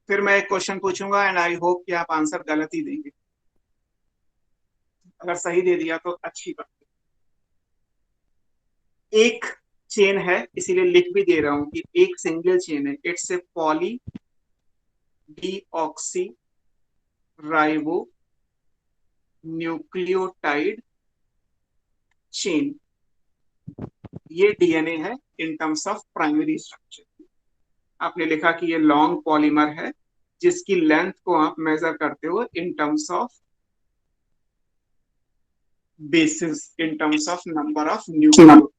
फिर मैं एक क्वेश्चन पूछूंगा एंड आई होप कि आप आंसर गलत ही देंगे। अगर सही दे दिया तो अच्छी बात। एक चेन है, इसीलिए लिख भी दे रहा हूं कि एक सिंगल चेन है। It's a poly deoxy ribo nucleotide chain. ये डीएनए है in terms of primary structure. आपने लिखा कि ये लॉन्ग पॉलीमर है जिसकी लेंथ को आप मेजर करते हो इन terms of basis, in terms of number of nucleo.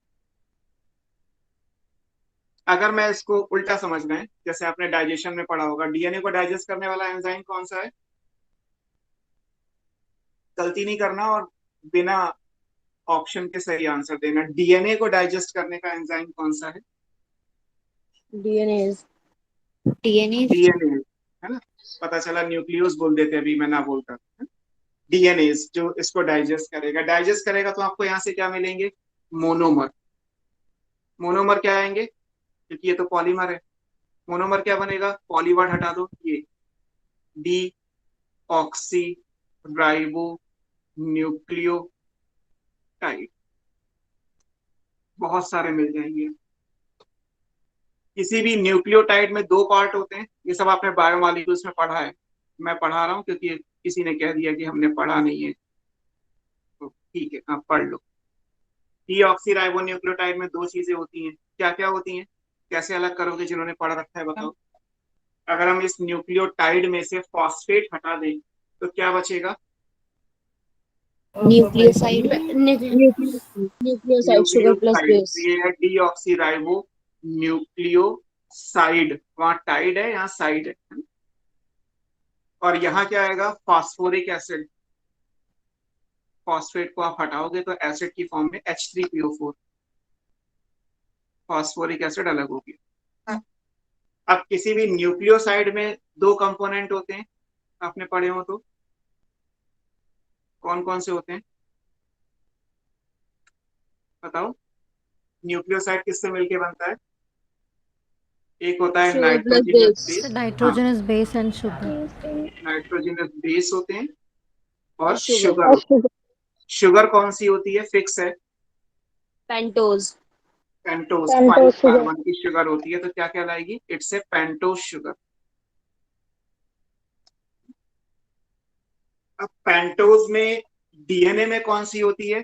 अगर मैं इसको उल्टा समझ गए, जैसे आपने डाइजेशन में पढ़ा होगा, डीएनए को डाइजेस्ट करने वाला एंजाइम कौन सा है? गलती नहीं करना और बिना ऑप्शन के सही आंसर देना। डीएनए को डाइजेस्ट करने का एंजाइम कौन सा है? डीएनए डीएनए, है ना? पता चला न्यूक्लियोस बोल देते अभी मैं ना बोलता। डीएनए जो इसको डाइजेस्ट करेगा, डाइजेस्ट करेगा तो आपको यहाँ से क्या मिलेंगे? मोनोमर। मोनोमर क्या आएंगे? क्योंकि ये तो पॉलीमर है। मोनोमर क्या बनेगा? पॉली वर्ड हटा दो, ये डी ऑक्सी राइबो न्यूक्लियोटाइड, बहुत सारे मिल जाएंगे। किसी भी न्यूक्लियोटाइड में दो पार्ट होते हैं, ये सब आपने बायोमॉलिक्यूल्स में पढ़ा है। मैं पढ़ा रहा हूँ क्योंकि किसी ने कह दिया कि हमने पढ़ा नहीं है, तो ठीक है आप पढ़ लो। डीऑक्सीराइबोन्यूक्लियोटाइड में दो चीजें होती हैं, क्या क्या होती हैं? कैसे अलग करोगे जिन्होंने पढ़ रखा है बताओ। अगर हम इस न्यूक्लियोटाइड में से फॉस्फेट हटा दें तो क्या बचेगा? Nucleoside nucleoside sugar plus nucleoside. Base. ये है डीऑक्सीराइबो न्यूक्लियोसाइड, वहां टाइड है, यहाँ साइड है। और यहाँ क्या आएगा? Phosphoric acid. फॉस्फेट को आप हटाओगे तो एसिड की फॉर्म में H3PO4, फॉस्फोरिक एसिड अलग होगी। अब किसी भी न्यूक्लियोसाइड में दो कंपोनेंट होते हैं, आपने पढ़े हो तो कौन कौन से होते हैं बताओ। न्यूक्लियोसाइड किससे मिलके बनता है? एक होता है sugar plus nitrogenous base. Base. Nitrogenous base and sugar. Nitrogenous base होते हैं और शुगर शुगर होते हैं। शुगर कौन सी होती है? फिक्स है, pentose. Pentose. 5 pentose sugar. Carbon की शुगर होती है, तो क्या कहलाएगी? It's a pentose sugar. अब पेंटोज में डीएनए में कौन सी होती है?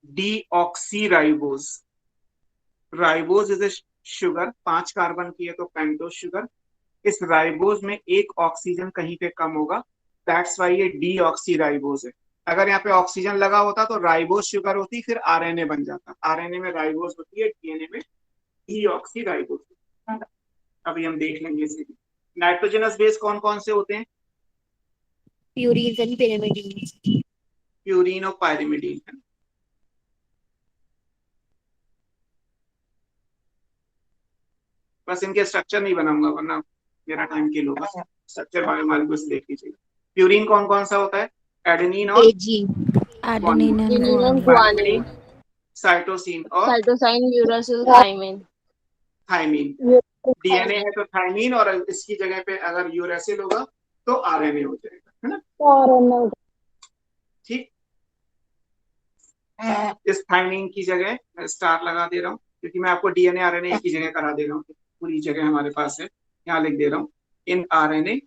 Deoxyribose. Ribose is a sugar, 5 carbon की है तो पेंटोज शुगर। इस राइबोज में एक ऑक्सीजन कहीं पे कम होगा, दैट्स वाई ये डीऑक्सीराइबोज है। अगर यहाँ पे ऑक्सीजन लगा होता तो राइबोज शुगर होती, फिर आरएनए बन जाता। आरएनए में राइबोज होती है, डीएनए में डीऑक्सीराइबोज। अभी हम देख लेंगे इसे। नाइट्रोजनस बेस कौन कौन से होते हैं? Purine and pyrimidine। प्यूरीन और पायरिमिडीन। बस इनके स्ट्रक्चर नहीं बनाऊंगा वरना मेरा टाइम किल होगा। स्ट्रक्चर बायोमॉलिक्यूल्स देख लीजिएगा। प्यूरीन कौन कौन सा होता है? एडेनिन और AG. Adenine and adenine guanine. Guanine. Cytosine और cytosine uracil thymine. Thymine. DNA है तो थाइमीन, और इसकी जगह पे अगर यूरेसिल होगा तो आरएनए हो जाएगा, है ना? ठीक। इस थाइमीन की जगह मैं स्टार लगा दे रहा हूँ क्योंकि मैं आपको डीएनए आरएनए एक ही जगह करा दे रहा हूँ, पूरी जगह हमारे पास है। यहाँ लिख दे रहा हूँ इन आरएनए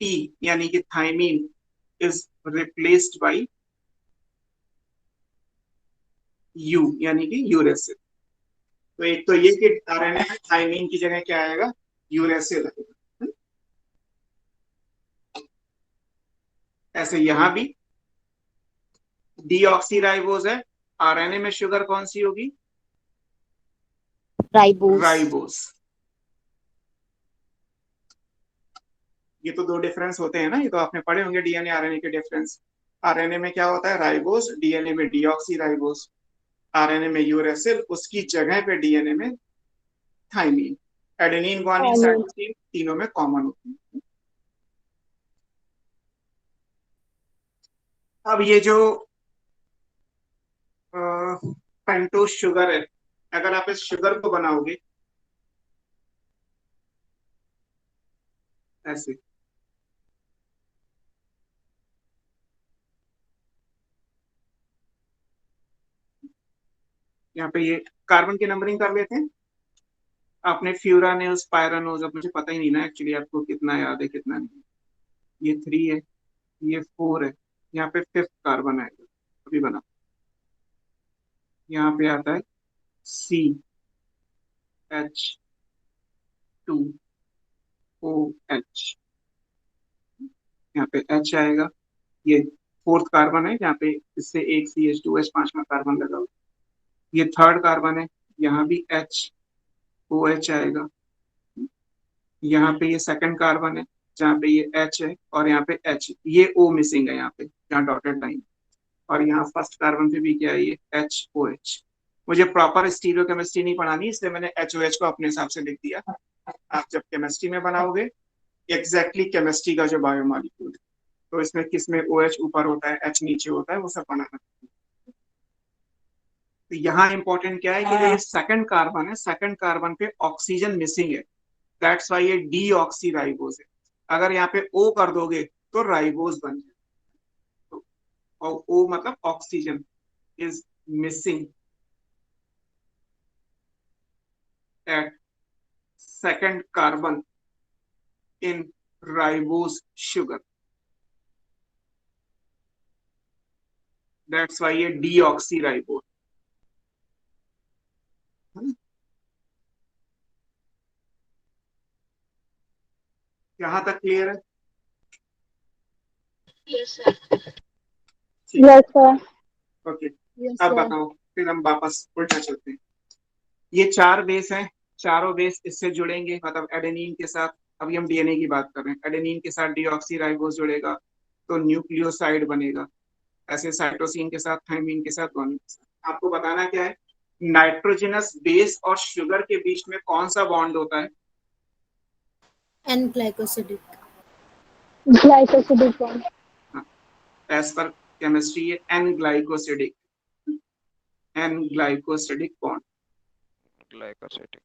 टी, यानी कि thymine is replaced by U, यानी कि यूरेसिल। तो एक तो ये कि आरएनए में थाइमीन की जगह क्या आएगा? यूरेसिल आएगा। ऐसे यहां भी डीऑक्सीराइबोज है, आरएनए में शुगर कौन सी होगी? राइबोस। राइबोस। ये तो दो डिफरेंस होते हैं ना, ये तो आपने पढ़े होंगे डीएनए आरएनए के डिफरेंस। आरएनए में क्या होता है, राइबोस, डीएनए में डीऑक्सी राइबोस। आरएनए में यूरेसिल, उसकी जगह पे डीएनए में थाइमीन। एडेनिन, ग्वानिन, साइटोसिन तीनों में कॉमन होती है। अब ये जो पेंटोज शुगर है, अगर आप इस शुगर को बनाओगे ऐसे, यहाँ पे ये कार्बन की नंबरिंग कर लेते हैं। आपने फ्यूरानोज, पायरानोज, अब मुझे पता ही नहीं ना एक्चुअली आपको कितना याद है कितना नहीं। ये 3 है, ये 4 है, यहाँ पे 5th कार्बन आएगा, अभी बना। यहाँ पे आता है CH2OH, यहाँ पे H आएगा। ये 4th कार्बन है, यहाँ पे इससे एक CH2OH 5वां कार्बन लगा हुआ। ये 3rd कार्बन है, यहाँ भी HOH आएगा। यहाँ पे ये 2nd कार्बन है, जहाँ पे ये H है, और यहाँ पे H, ये O मिसिंग है यहाँ पे, जहाँ डॉटेड लाइन। और यहाँ 1st कार्बन पे भी क्या है, ये HOH। मुझे प्रॉपर स्टीरियो केमिस्ट्री नहीं पढ़ानी, इसलिए मैंने HOH को अपने हिसाब से लिख दिया। आप जब केमिस्ट्री में बनाओगे एग्जैक्टली केमिस्ट्री का जो बायोमॉलिक्यूल है, तो इसमें किस में OH ऊपर होता है, H नीचे होता है, वो सब बनाना। तो यहाँ इंपॉर्टेंट क्या है कि जो ये 2nd कार्बन है, 2nd कार्बन पे ऑक्सीजन मिसिंग है, दैट्स वाई ये डीऑक्सी राइबोज है। अगर यहाँ पे O कर दोगे तो राइबोज बन जाए। तो, और O मतलब oxygen is missing at 2nd carbon in ribose sugar, that's why ये deoxyribose। यहाँ तक क्लियर है? Yes, sir. Yes sir. Okay, Yes, अब sir. बताओ, फिर हम वापस उल्टा चलते हैं। ये 4 बेस हैं, चारों बेस इससे जुड़ेंगे, मतलब एडेनिन के साथ। अभी हम डीएनए की बात कर रहे हैं, एडेनिन के साथ डीऑक्सीराइबोस जुड़ेगा तो न्यूक्लियोसाइड बनेगा। ऐसे साइटोसिन के साथ, थाइमिन के साथ, गुआनिन के साथ। आपको बताना क्या है, नाइट्रोजनस बेस और शुगर के बीच में कौन सा बॉन्ड होता है? N glycosidic. Glycosidic bond. As per chemistry ये N glycosidic, N glycosidic bond. Glycosidic.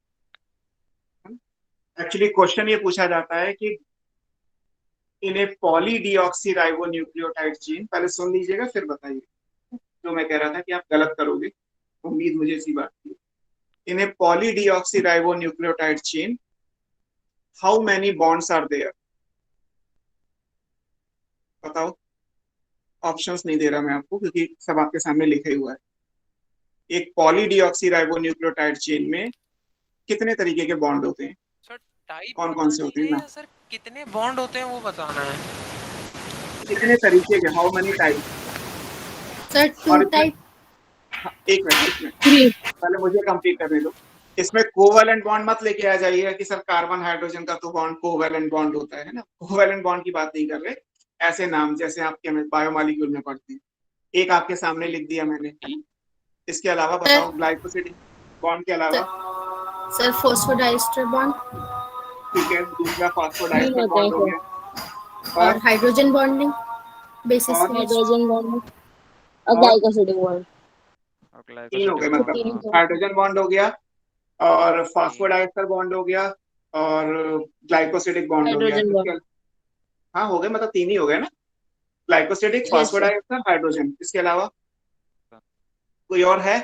Actually question ये पूछा जाता है कि in a poly deoxy ribo nucleotide chain, पहले सुन लीजिएगा फिर बताइए। जो मैं कह रहा था कि आप गलत करोगे, उम्मीद मुझे इसी बात की। In a poly deoxy ribo nucleotide chain, how many bonds are there? बताओ। ऑप्शंस नहीं दे रहा मैं आपको, क्योंकि सब आपके सामने लिखा ही हुआ है। एक poly deoxy ribo nucleotide chain में कितने तरीके के बॉन्ड होते हैं? सर टाइप कौन कौन से होते हैं ना? सर कितने बॉन्ड होते हैं वो बताना है। कितने तरीके के, हाउ मेनी टाइप? Sir, और 2 type. एक मिनट पहले मुझे कंप्लीट करने दो। इसमें कोवैलेंट बॉन्ड मत लेके आ जाइएगा कि सर कार्बन हाइड्रोजन का तो बॉन्ड कोवैलेंट बॉन्ड होता है ना। कोवैलेंट बॉन्ड की बात नहीं कर रहे, ऐसे नाम जैसे आपके बायोमॉलिक्यूल में पढ़ते हैं। एक आपके सामने लिख दिया मैंने। इसके अलावा बताओ, ग्लाइकोसिडिक बॉन्ड के अलावा। Sir, phosphodiester bond. ठीक है, दूसरा फॉस्फोडाइस्टर बॉन्ड हो गया, और hydrogen bonding basis और हाइड्रोजन बॉन्ड और और ग्लाइकोसिडिक बॉन्ड। और 3 हो गए, ग्लाइकोसिडिक बॉन्ड। मतलब हाइड्रोजन बॉन्ड हो गया और फॉस्फोडाइस्टर बॉन्ड हो गया और ग्लाइकोसिडिक बॉन्ड हो गया। Hydrogen bond. हाँ हो गए, मतलब 3 ही हो गए ना, glycosidic, Yes, sir. Phosphodiester, hydrogen. इसके अलावा कोई और है?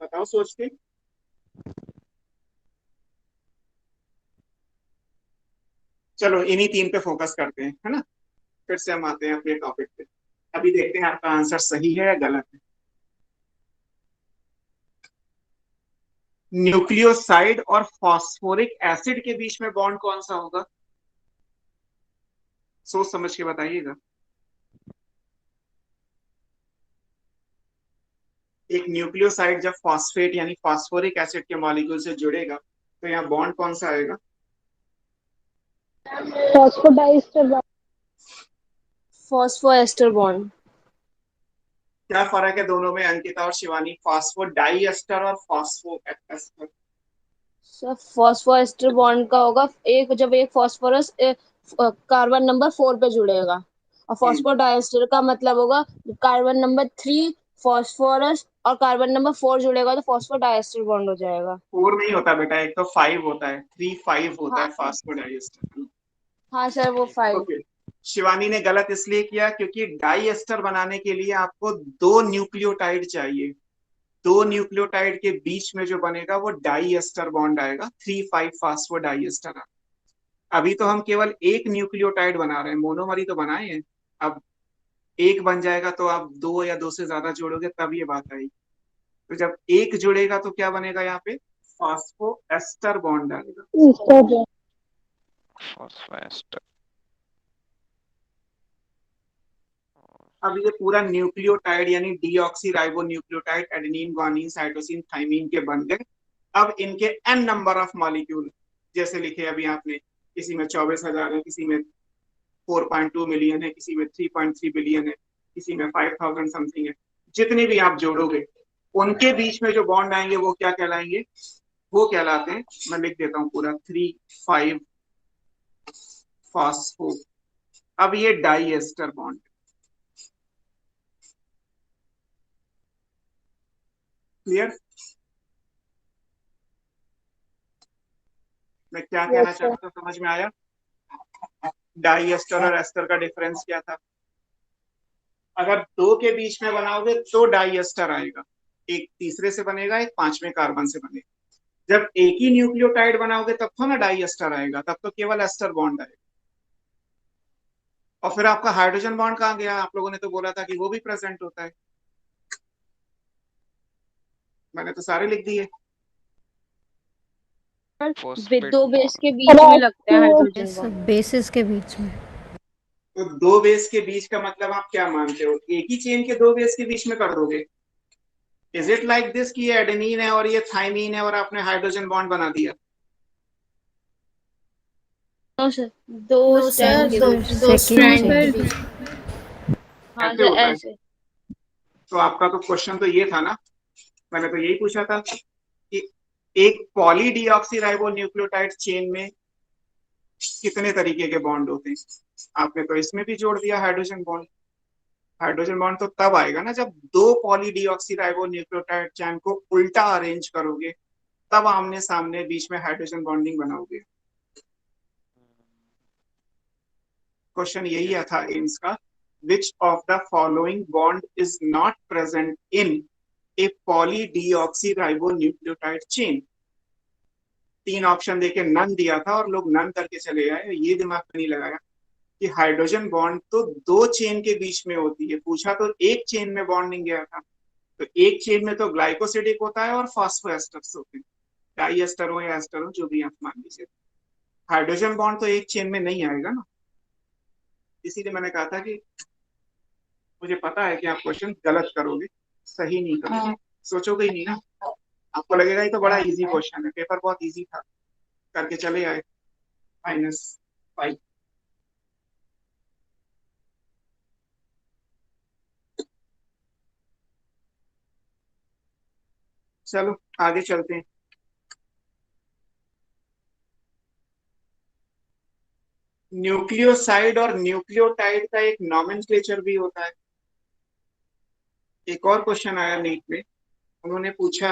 बताओ सोच के। चलो इन्हीं 3 पे फोकस करते हैं, है ना। फिर से हम आते हैं अपने टॉपिक पे। अभी देखते हैं आपका आंसर सही है या गलत है। न्यूक्लियोसाइड और फॉस्फोरिक एसिड के बीच में बॉन्ड कौन सा होगा? सोच समझ के बताइएगा। एक न्यूक्लियोसाइड जब फॉस्फेट यानी फास्फोरिक एसिड के मॉलिक्यूल से जुड़ेगा तो यहाँ बॉन्ड कौन सा आएगा? Phosphodiester bond. Phosphoester bond. क्या फर्क है दोनों में अंकिता और शिवानी? फॉस्फोडाइएस्टर और फॉस्फोएस्टर। सर फॉस्फोएस्टर बॉन्ड का होगा एक, जब एक फॉस्फोरस कार्बन नंबर 4 पे जुड़ेगा, और फॉस्फोडाइएस्टर का मतलब होगा कार्बन नंबर 3 फॉस्फोरस और कार्बन नंबर 4 जुड़ेगा तो फॉस्फोडाइएस्टर बॉन्ड हो जाएगा। 4 नहीं होता बेटा, एक तो 5 होता है, 3 5 होता हाँ है फॉस्फोडाइएस्टर। हाँ सर, वो 5। ओके, शिवानी ने गलत इसलिए किया क्योंकि डाइएस्टर बनाने के लिए आपको 2 न्यूक्लियोटाइड चाहिए। 2 न्यूक्लियोटाइड के बीच में जो बनेगा वो डाइएस्टर बॉन्ड आएगा, 3 5 फॉस्फोडाइएस्टर। अभी तो हम केवल एक न्यूक्लियोटाइड बना रहे हैं, मोनोमर तो बनाए हैं। अब एक बन जाएगा तो आप 2 या 2 से ज्यादा जोड़ोगे तब ये बात आएगी। तो जब एक जुड़ेगा तो क्या बनेगा यहाँ पे? फॉस्फोएस्टर बॉन्ड आएगा। फॉस्फोएस्टर। अब ये पूरा न्यूक्लियोटाइड यानी deoxy ribonucleotide adenine guanine cytosine thymine के बन गए। अब इनके एन नंबर ऑफ मॉलिक्यूल जैसे लिखे अभी आपने, किसी में 24,000 है, किसी में 4.2 मिलियन है, किसी में 3.3 बिलियन है, किसी में 5,000 समथिंग है। जितने भी आप जोड़ोगे उनके बीच में जो बॉन्ड आएंगे वो क्या कहलाएंगे? वो कहलाते हैं, मैं लिख देता हूँ पूरा, 3 5 फॉस्फो। अब ये डाइएस्टर बॉन्ड, क्लियर? मैं क्या कहना चाहता था, समझ में आया? डाइएस्टर और एस्टर का डिफरेंस क्या था? अगर 2 के बीच में बनाओगे तो डाइएस्टर आएगा, एक तीसरे से बनेगा, एक 5वें कार्बन से बनेगा। जब एक ही न्यूक्लियोटाइड बनाओगे तब तो ना डाइएस्टर आएगा, तब तो केवल एस्टर बॉन्ड आएगा। और फिर आपका हाइड्रोजन बॉन्ड कहाँ गया? आप लोगों ने तो बोला था कि वो भी प्रेजेंट होता है। मैंने तो सारे लिख दिए। दो बेस के बीच में लगता है हाइड्रोजन बॉन्ड। बेसिस के बीच में। तो 2 बेस के बीच का मतलब आप क्या मानते हो? एक ही चेन के 2 बेस के बीच में कर दोगे? इज इट लाइक दिस कि ये एडेनिन है और ये थाइमीन है और आपने हाइड्रोजन बॉन्ड बना दिया? नो सर, दो स्ट्रैंड के बीच। दो स्ट्रैंड के बीच। हाँ ऐसे सर, होता है? ऐसे। तो आपका तो क्वेश्चन तो ये था ना, मैंने तो यही पूछा था कि एक पॉली डीऑक्सीराइबो न्यूक्लियोटाइड चेन में कितने तरीके के बॉन्ड होते हैं? आपने तो इसमें भी जोड़ दिया हाइड्रोजन बॉन्ड। हाइड्रोजन बॉन्ड तो तब आएगा ना जब 2 पॉली डीऑक्सीराइबो न्यूक्लियोटाइड चेन को उल्टा अरेंज करोगे, तब आमने सामने बीच में हाइड्रोजन बॉन्डिंग बनाओगे। क्वेश्चन यही था एम्स का, which of the following bond is not present in a poly deoxyribo nucleotide chain? 3 option देके नन दिया था और लोग नन करके चले आए, ये दिमाग में नहीं लगाया कि हाइड्रोजन बॉन्ड तो 2 चेन के बीच में होती है। पूछा तो एक चेन में बॉन्डिंग गया था, तो एक चेन में तो ग्लाइकोसिडिक होता है और फॉस्फोएस्टर्स होते हैं, डाइएस्टर हो या एस्टर हो जो भी आप मान लीजिए। हाइड्रोजन बॉन्ड तो एक चेन में नहीं आएगा ना, इसीलिए मैंने कहा था कि मुझे पता है कि आप क्वेश्चन गलत करोगे, सही नहीं करोगे, सोचोगे ही नहीं ना, आपको लगेगा ये तो बड़ा इजी क्वेश्चन है, पेपर बहुत इजी था, करके चले आए -5। चलो आगे चलते हैं। न्यूक्लियोसाइड और न्यूक्लियोटाइड का एक नॉमेनक्लेचर भी होता है। एक और क्वेश्चन आया नीट में, उन्होंने पूछा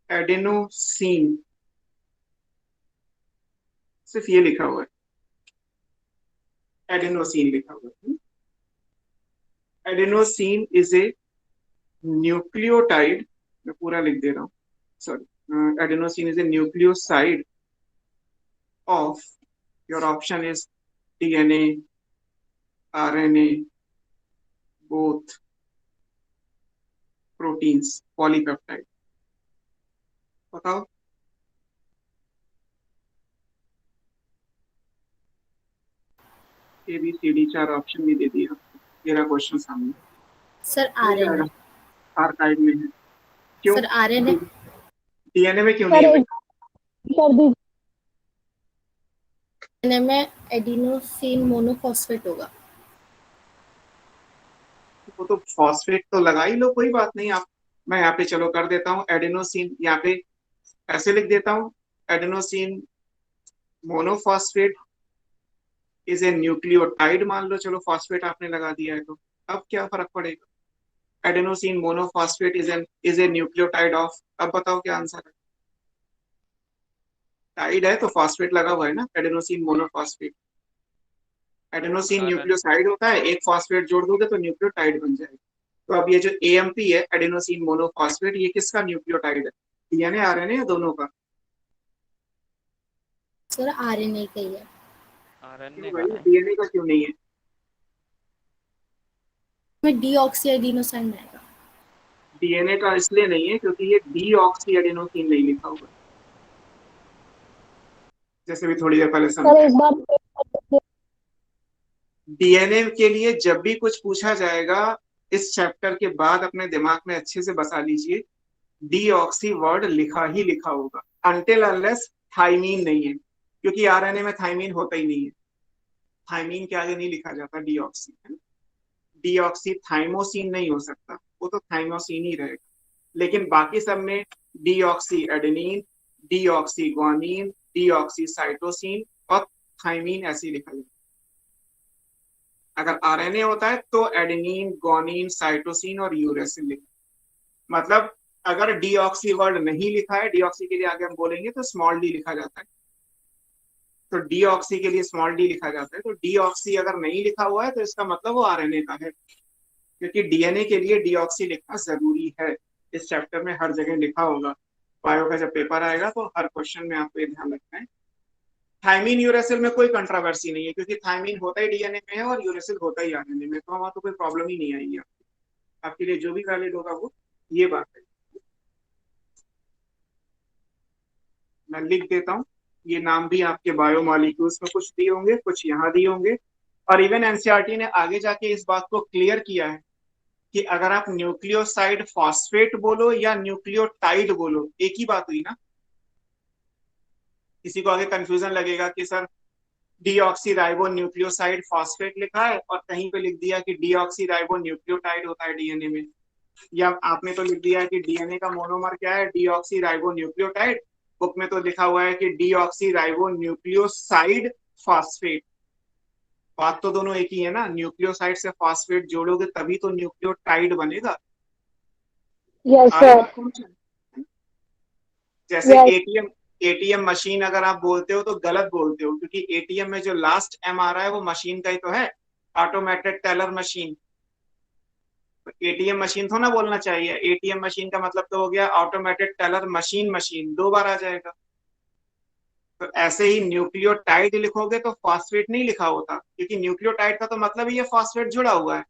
एडेनोसिन, सिर्फ ये लिखा हुआ है, एडेनोसिन लिखा हुआ है। एडेनोसिन इज ए न्यूक्लियोटाइड, मैं पूरा लिख दे रहा हूँ, sorry, adenosine is a nucleoside of, your option is DNA, RNA, both, proteins, polypeptide। बताओ। ABCD 4 ऑप्शन भी दे दिया। ये रहा क्वेश्चन सामने। Sir RNA. आर्काइव में है। क्यों? Sir RNA. डीएनए में क्यों सर नहीं है? एक कर दीजिए। आरएनए में एडिनोसिन मोनोफॉस्फेट होगा। वो तो फॉस्फेट तो लगा ही लो, कोई बात नहीं। आप, मैं यहाँ पे चलो कर देता हूँ एडेनोसिन, यहाँ पे ऐसे लिख देता हूँ, adenosine monophosphate is a nucleotide मान लो, चलो फॉस्फेट आपने लगा दिया है तो अब क्या फर्क पड़ेगा। Adenosine monophosphate is a nucleotide of, अब बताओ क्या आंसर है। टाइड है तो फॉस्फेट लगा हुआ है ना, एडेनोसिन मोनोफॉस्फेट। एडेनोसिन न्यूक्लियोसाइड होता है, एक फॉस्फेट जोड़ दोगे तो न्यूक्लियोटाइड बन जाएगा। तो अब ये जो एएमपी है, एडेनोसिन मोनोफॉस्फेट, ये किसका न्यूक्लियोटाइड है? डीएनए आरएनए या दोनों का? सर आरएनए का ही है। आरएनए क्यों का भाई, है। डीएनए का क्यों नहीं है? में डीऑक्सी एडिनोसाइन आएगा। डीएनए का इसलिए नहीं है क्योंकि ये डीऑक्सी एडेनोसिन नहीं लिखा हुआ है, जैसे भी थोड़ी देर पहले सर समझा। एक बार repeat कर दीजिए। डीएनए के लिए जब भी कुछ पूछा जाएगा इस चैप्टर के बाद अपने दिमाग में अच्छे से बसा लीजिए, डीऑक्सी वर्ड लिखा ही लिखा होगा, अनटिल अनलेस थाइमीन नहीं है, क्योंकि आरएनए में थाइमीन होता ही नहीं है। थाइमीन के आगे नहीं लिखा जाता डीऑक्सी, है ना। डीऑक्सी थाइमोसिन नहीं हो सकता, वो तो थाइमोसिन ही रहेगा। लेकिन बाकी सब में deoxy adenine, deoxy guanine, deoxy cytosine और थाइमीन ऐसे ही लिखा जाता है। अगर आरएनए होता है तो एडेनिन, ग्वानिन, साइटोसिन और यूरेसिल लिखा, मतलब अगर डीऑक्सी वर्ड नहीं लिखा है, डीऑक्सी के लिए आगे हम बोलेंगे तो स्मॉल डी लिखा जाता है, तो डीऑक्सी के लिए स्मॉल डी लिखा जाता है। तो डीऑक्सी अगर नहीं लिखा हुआ है तो इसका मतलब वो आरएनए का है, क्योंकि डीएनए के लिए डीऑक्सी लिखना जरूरी है। इस चैप्टर में हर जगह लिखा होगा, बायो का जब पेपर आएगा तो हर क्वेश्चन में आपको ये ध्यान रखना है। थाइमीन यूरेसिल में कोई कंट्रोवर्सी नहीं है, क्योंकि थाइमीन होता ही डीएनए में है और यूरेसिल होता ही आरएनए में, तो वहां तो कोई प्रॉब्लम ही नहीं आएगी आपके लिए जो भी वैलिड होगा वो, ये बात है। मैं लिख देता हूँ, ये नाम भी आपके बायो मॉलिक्यूल्स में कुछ दिए होंगे, कुछ यहाँ दिए होंगे। और इवन एनसीईआरटी ने आगे जाके इस बात को क्लियर किया है कि अगर आप न्यूक्लियोसाइड फॉस्फेट बोलो या न्यूक्लियोटाइड बोलो, एक ही बात हुई ना। किसी को आगे कंफ्यूजन लगेगा कि sir deoxy ribo nucleoside phosphate लिखा है और कहीं पे लिख दिया कि डीऑक्सी राइबो न्यूक्लियोटाइड होता है डीएनए में, या आपने तो लिख दिया है कि डीएनए का मोनोमर क्या है, डीऑक्सी राइबो न्यूक्लियोटाइड। बुक में तो लिखा हुआ है कि डीऑक्सी राइबो न्यूक्लियोसाइड फॉस्फेट। बात तो दोनों एक ही है ना, न्यूक्लियोसाइड से फॉस्फेट जोड़ोगे तभी तो न्यूक्लियोटाइड बनेगा। यस आगे सर। बात समझ में? जैसे यस एटीएम मशीन अगर आप बोलते हो तो गलत बोलते हो, क्योंकि एटीएम में जो लास्ट एम आ रहा है वो मशीन का ही तो है, automated teller machine. ATM machine थोड़ा ना बोलना चाहिए, एटीएम मशीन का मतलब तो हो गया ऑटोमेटेड टेलर मशीन, मशीन दो बार आ जाएगा। तो ऐसे ही न्यूक्लियोटाइड लिखोगे तो फॉस्फेट नहीं लिखा होता, क्योंकि न्यूक्लियोटाइड का तो मतलब ही ये फॉस्फेट जुड़ा हुआ है।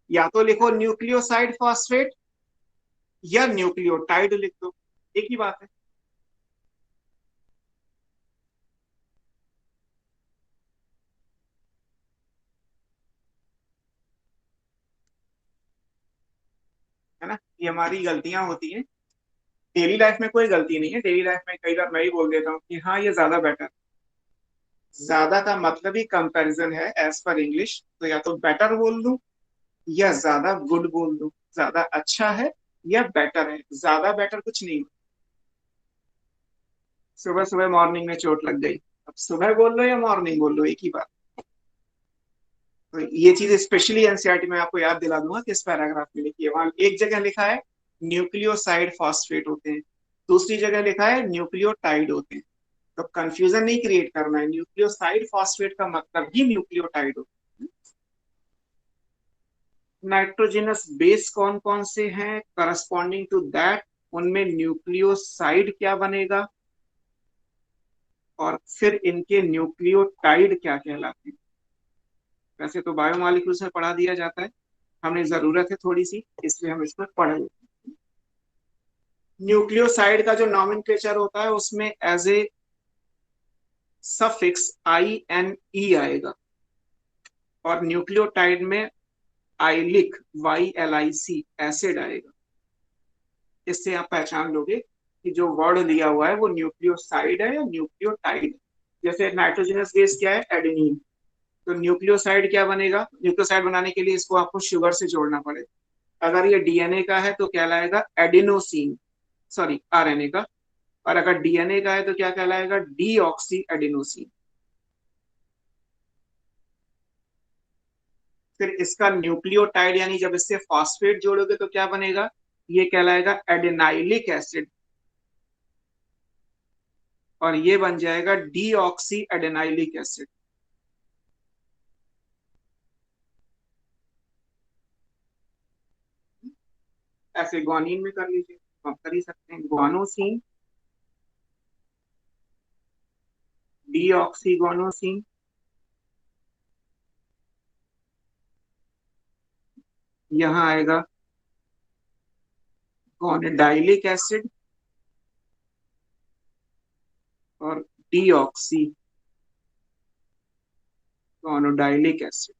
या तो लिखो न्यूक्लियोसाइड फॉस्फेट या न्यूक्लियोटाइड लिख दो, एक ही बात है ना। ये हमारी गलतियां होती हैं, डेली लाइफ में कोई गलती नहीं है। डेली लाइफ में कई बार मैं ही बोल देता हूँ कि हाँ ये ज्यादा बेटर, ज्यादा का मतलब ही कंपैरिजन है एज पर इंग्लिश, तो या तो बेटर बोल दूं या ज्यादा गुड बोल दूं, ज्यादा अच्छा है या बेटर है, ज्यादा बेटर कुछ नहीं। सुबह सुबह मॉर्निंग में चोट लग गई, अब सुबह बोल लो या मॉर्निंग बोल लो एक ही बात। तो ये चीज स्पेशली एनसीईआरटी में आपको याद दिला दूंगा कि इस पैराग्राफ में लिखिए, वहां एक जगह लिखा है न्यूक्लियोसाइड फॉस्फेट होते हैं, दूसरी जगह लिखा है न्यूक्लियोटाइड होते हैं। तो कंफ्यूजन नहीं क्रिएट करना है, न्यूक्लियोसाइड फॉस्फेट का मतलब ही न्यूक्लियोटाइड होता है। नाइट्रोजनस बेस कौन कौन से हैं, करस्पॉन्डिंग टू दैट उनमें न्यूक्लियोसाइड क्या बनेगा, और फिर इनके न्यूक्लियोटाइड क्या कहलाते हैं। वैसे तो बायोमॉलिक्यूल्स में पढ़ा दिया जाता है, हमें जरूरत है थोड़ी सी इसलिए हम इसमें पढ़ लेते हैं। न्यूक्लियोसाइड का जो नॉमेनक्लेचर होता है उसमें एज ए सफिक्स INE आएगा, और न्यूक्लियोटाइड में आइलिक YLIC एसिड आएगा। इससे आप पहचान लोगे कि जो वर्ड दिया हुआ है वो न्यूक्लियोसाइड है या न्यूक्लियोटाइड है। जैसे नाइट्रोजनस बेस क्या है, एडेनिन, तो न्यूक्लियोसाइड क्या बनेगा, न्यूक्लियोसाइड बनाने के लिए इसको आपको शुगर से जोड़ना पड़ेगा। अगर ये डीएनए का है तो कहलाएगा एडिनोसिन, सॉरी आरएनए का, और अगर डीएनए का है तो क्या कहलाएगा, डीऑक्सी एडिनोसिन। फिर इसका न्यूक्लियोटाइड यानी जब इससे फॉस्फेट जोड़ोगे तो क्या बनेगा, ये कहलाएगा एडेनाइलिक एसिड, और ये बन जाएगा डीऑक्सी एडेनाइलिक एसिड। ऐसे ग्वानिन में कर लीजिए, आप कर ही सकते हैं, ग्वानोसिन, डीऑक्सी ग्वानोसिन, यहां आएगा गोनेडाइलिक एसिड और डीऑक्सी गोनोडाइलिक एसिड,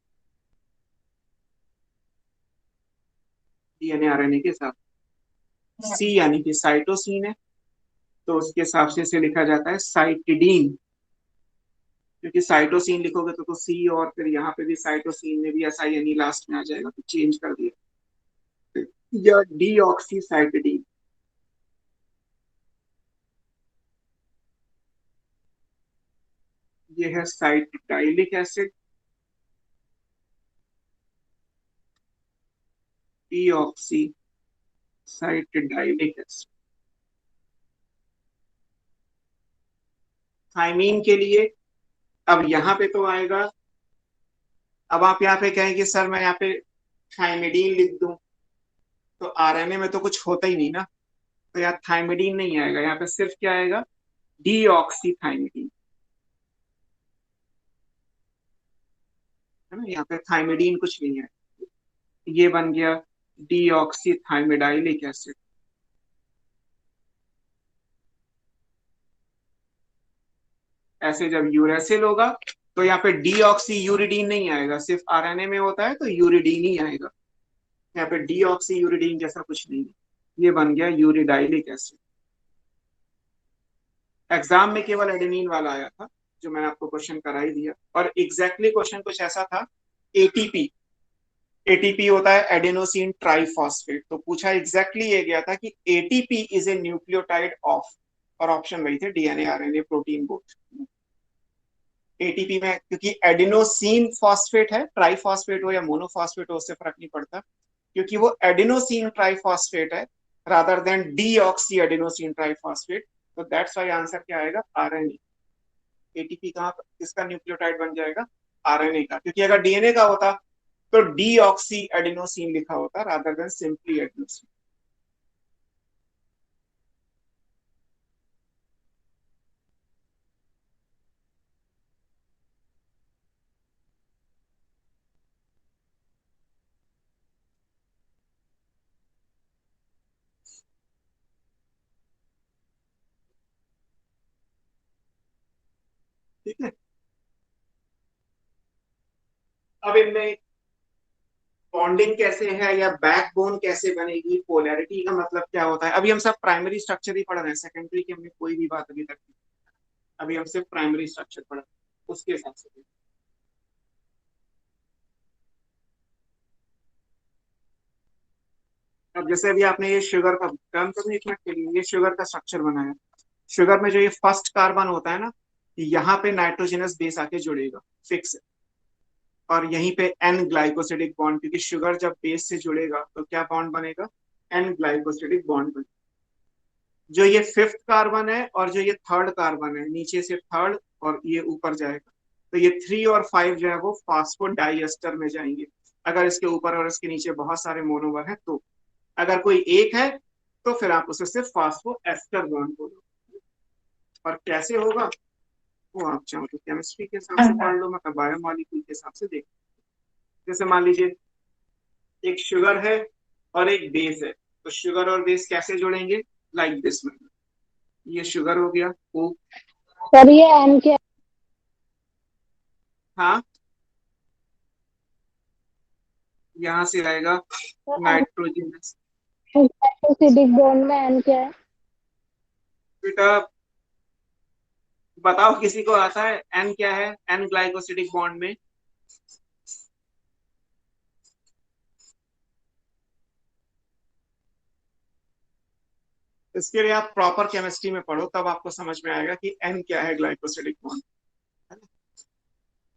डीएनए आरएनए के साथ। सी यानी कि साइटोसिन है, तो उसके हिसाब से इसे लिखा जाता है साइटिडीन, क्योंकि साइटोसिन लिखोगे तो सी, और फिर यहाँ पे भी साइटोसिन में भी SINE लास्ट में आ जाएगा, तो चेंज कर दिया, या डीऑक्सी साइटिडीन। ये है cytidylic acid, deoxy cytidylic acid. Thymine के लिए अब यहाँ पे तो आएगा, अब आप यहाँ पे कहें कि सर मैं यहाँ पे थाइमिडीन लिख दूं, तो आरएनए में तो कुछ होता ही नहीं ना, तो यहाँ थाइमिडीन नहीं आएगा, यहाँ पे सिर्फ क्या आएगा, डीऑक्सी थाइमिडीन, है ना, यहाँ पे थाइमिडीन कुछ नहीं है, ये बन गया डीऑक्सी थाइमिडाइलिक एसिड। ऐसे जब यूरेसिल होगा तो यहाँ पे डीऑक्सी यूरिडीन नहीं आएगा, सिर्फ आरएनए में होता है तो यूरिडीन ही आएगा, यहाँ पे डीऑक्सी यूरिडीन जैसा कुछ नहीं है, ये बन गया यूरिडाइलिक एसिड। एग्जाम में केवल एडेनिन वाला आया था, जो मैंने आपको क्वेश्चन करा ही दिया, और एग्जैक्टली क्वेश्चन कुछ ऐसा था, एटीपी, एटीपी होता है एडेनोसिन ट्राइफॉस्फेट, तो पूछा एग्जैक्टली ये गया था कि ATP is a nucleotide of, और ऑप्शन वही थे DNA RNA protein both. ATP में क्योंकि एडिनोसिन फॉस्फेट है, ट्राइफॉस्फेट हो या मोनोफॉस्फेट हो उससे फर्क नहीं पड़ता, क्योंकि वो एडिनोसिन ट्राइफॉस्फेट है rather than deoxy adenosine triphosphate, तो दैट्स व्हाई आंसर क्या आएगा, आरएनए। एटीपी कहाँ पर किसका न्यूक्लियोटाइड बन जाएगा, आरएनए का, क्योंकि अगर डीएनए का होता तो डीऑक्सी एडिनोसिन लिखा होता रादर देन सिंपली एडिनोसिन। ठीक है, अब इनमें बॉन्डिंग कैसे है या बैकबोन कैसे बनेगी, पोलैरिटी का मतलब क्या होता है, अभी हम सब प्राइमरी स्ट्रक्चर ही पढ़ रहे हैं, सेकेंडरी की हमने कोई भी बात अभी तक नहीं, अभी हम सिर्फ प्राइमरी स्ट्रक्चर पढ़ रहे हैं, उसके हिसाब से। अब जैसे अभी आपने ये शुगर का टर्म तो नहीं लिखना के लिए, ये शुगर का स्ट्रक्चर बनाया, शुगर में जो ये फर्स्ट कार्बन होता है ना, यहाँ पे नाइट्रोजनस बेस आके जुड़ेगा, फिक्स है, और यहीं पे एन ग्लाइकोसिडिक बॉन्ड, क्योंकि शुगर जब बेस से जुड़ेगा तो क्या बॉन्ड बनेगा, एन ग्लाइकोसिडिक बॉन्ड बनेगा। जो ये फिफ्थ कार्बन है और जो ये थर्ड कार्बन है, नीचे से थर्ड और ये ऊपर जाएगा, तो ये 3 और 5 जो है वो फास्फोडाइएस्टर में जाएंगे, अगर इसके ऊपर और इसके नीचे बहुत सारे मोनोमर हैं तो। अगर कोई एक है तो फिर आप उसे सिर्फ फास्फो एस्टर बॉन्ड बोलो। और कैसे होगा वो आप चाहो तो केमिस्ट्री के हिसाब से पढ़ लो, मतलब बायोमॉलिक्यूल के हिसाब से देख। जैसे मान लीजिए एक शुगर है और एक बेस है, तो शुगर और बेस कैसे जोड़ेंगे, लाइक दिस में, ये शुगर हो गया ओ, सर ये एन के हाँ यहाँ से आएगा नाइट्रोजनस। ग्लाइकोसिडिक बॉन्ड में एन क्या है? बेटा बताओ, किसी को आता है एन क्या है? एन ग्लाइकोसिडिक बॉन्ड में इसके लिए आप प्रॉपर केमिस्ट्री में पढ़ो, तब आपको समझ में आएगा कि एन क्या है ग्लाइकोसिडिक बॉन्ड।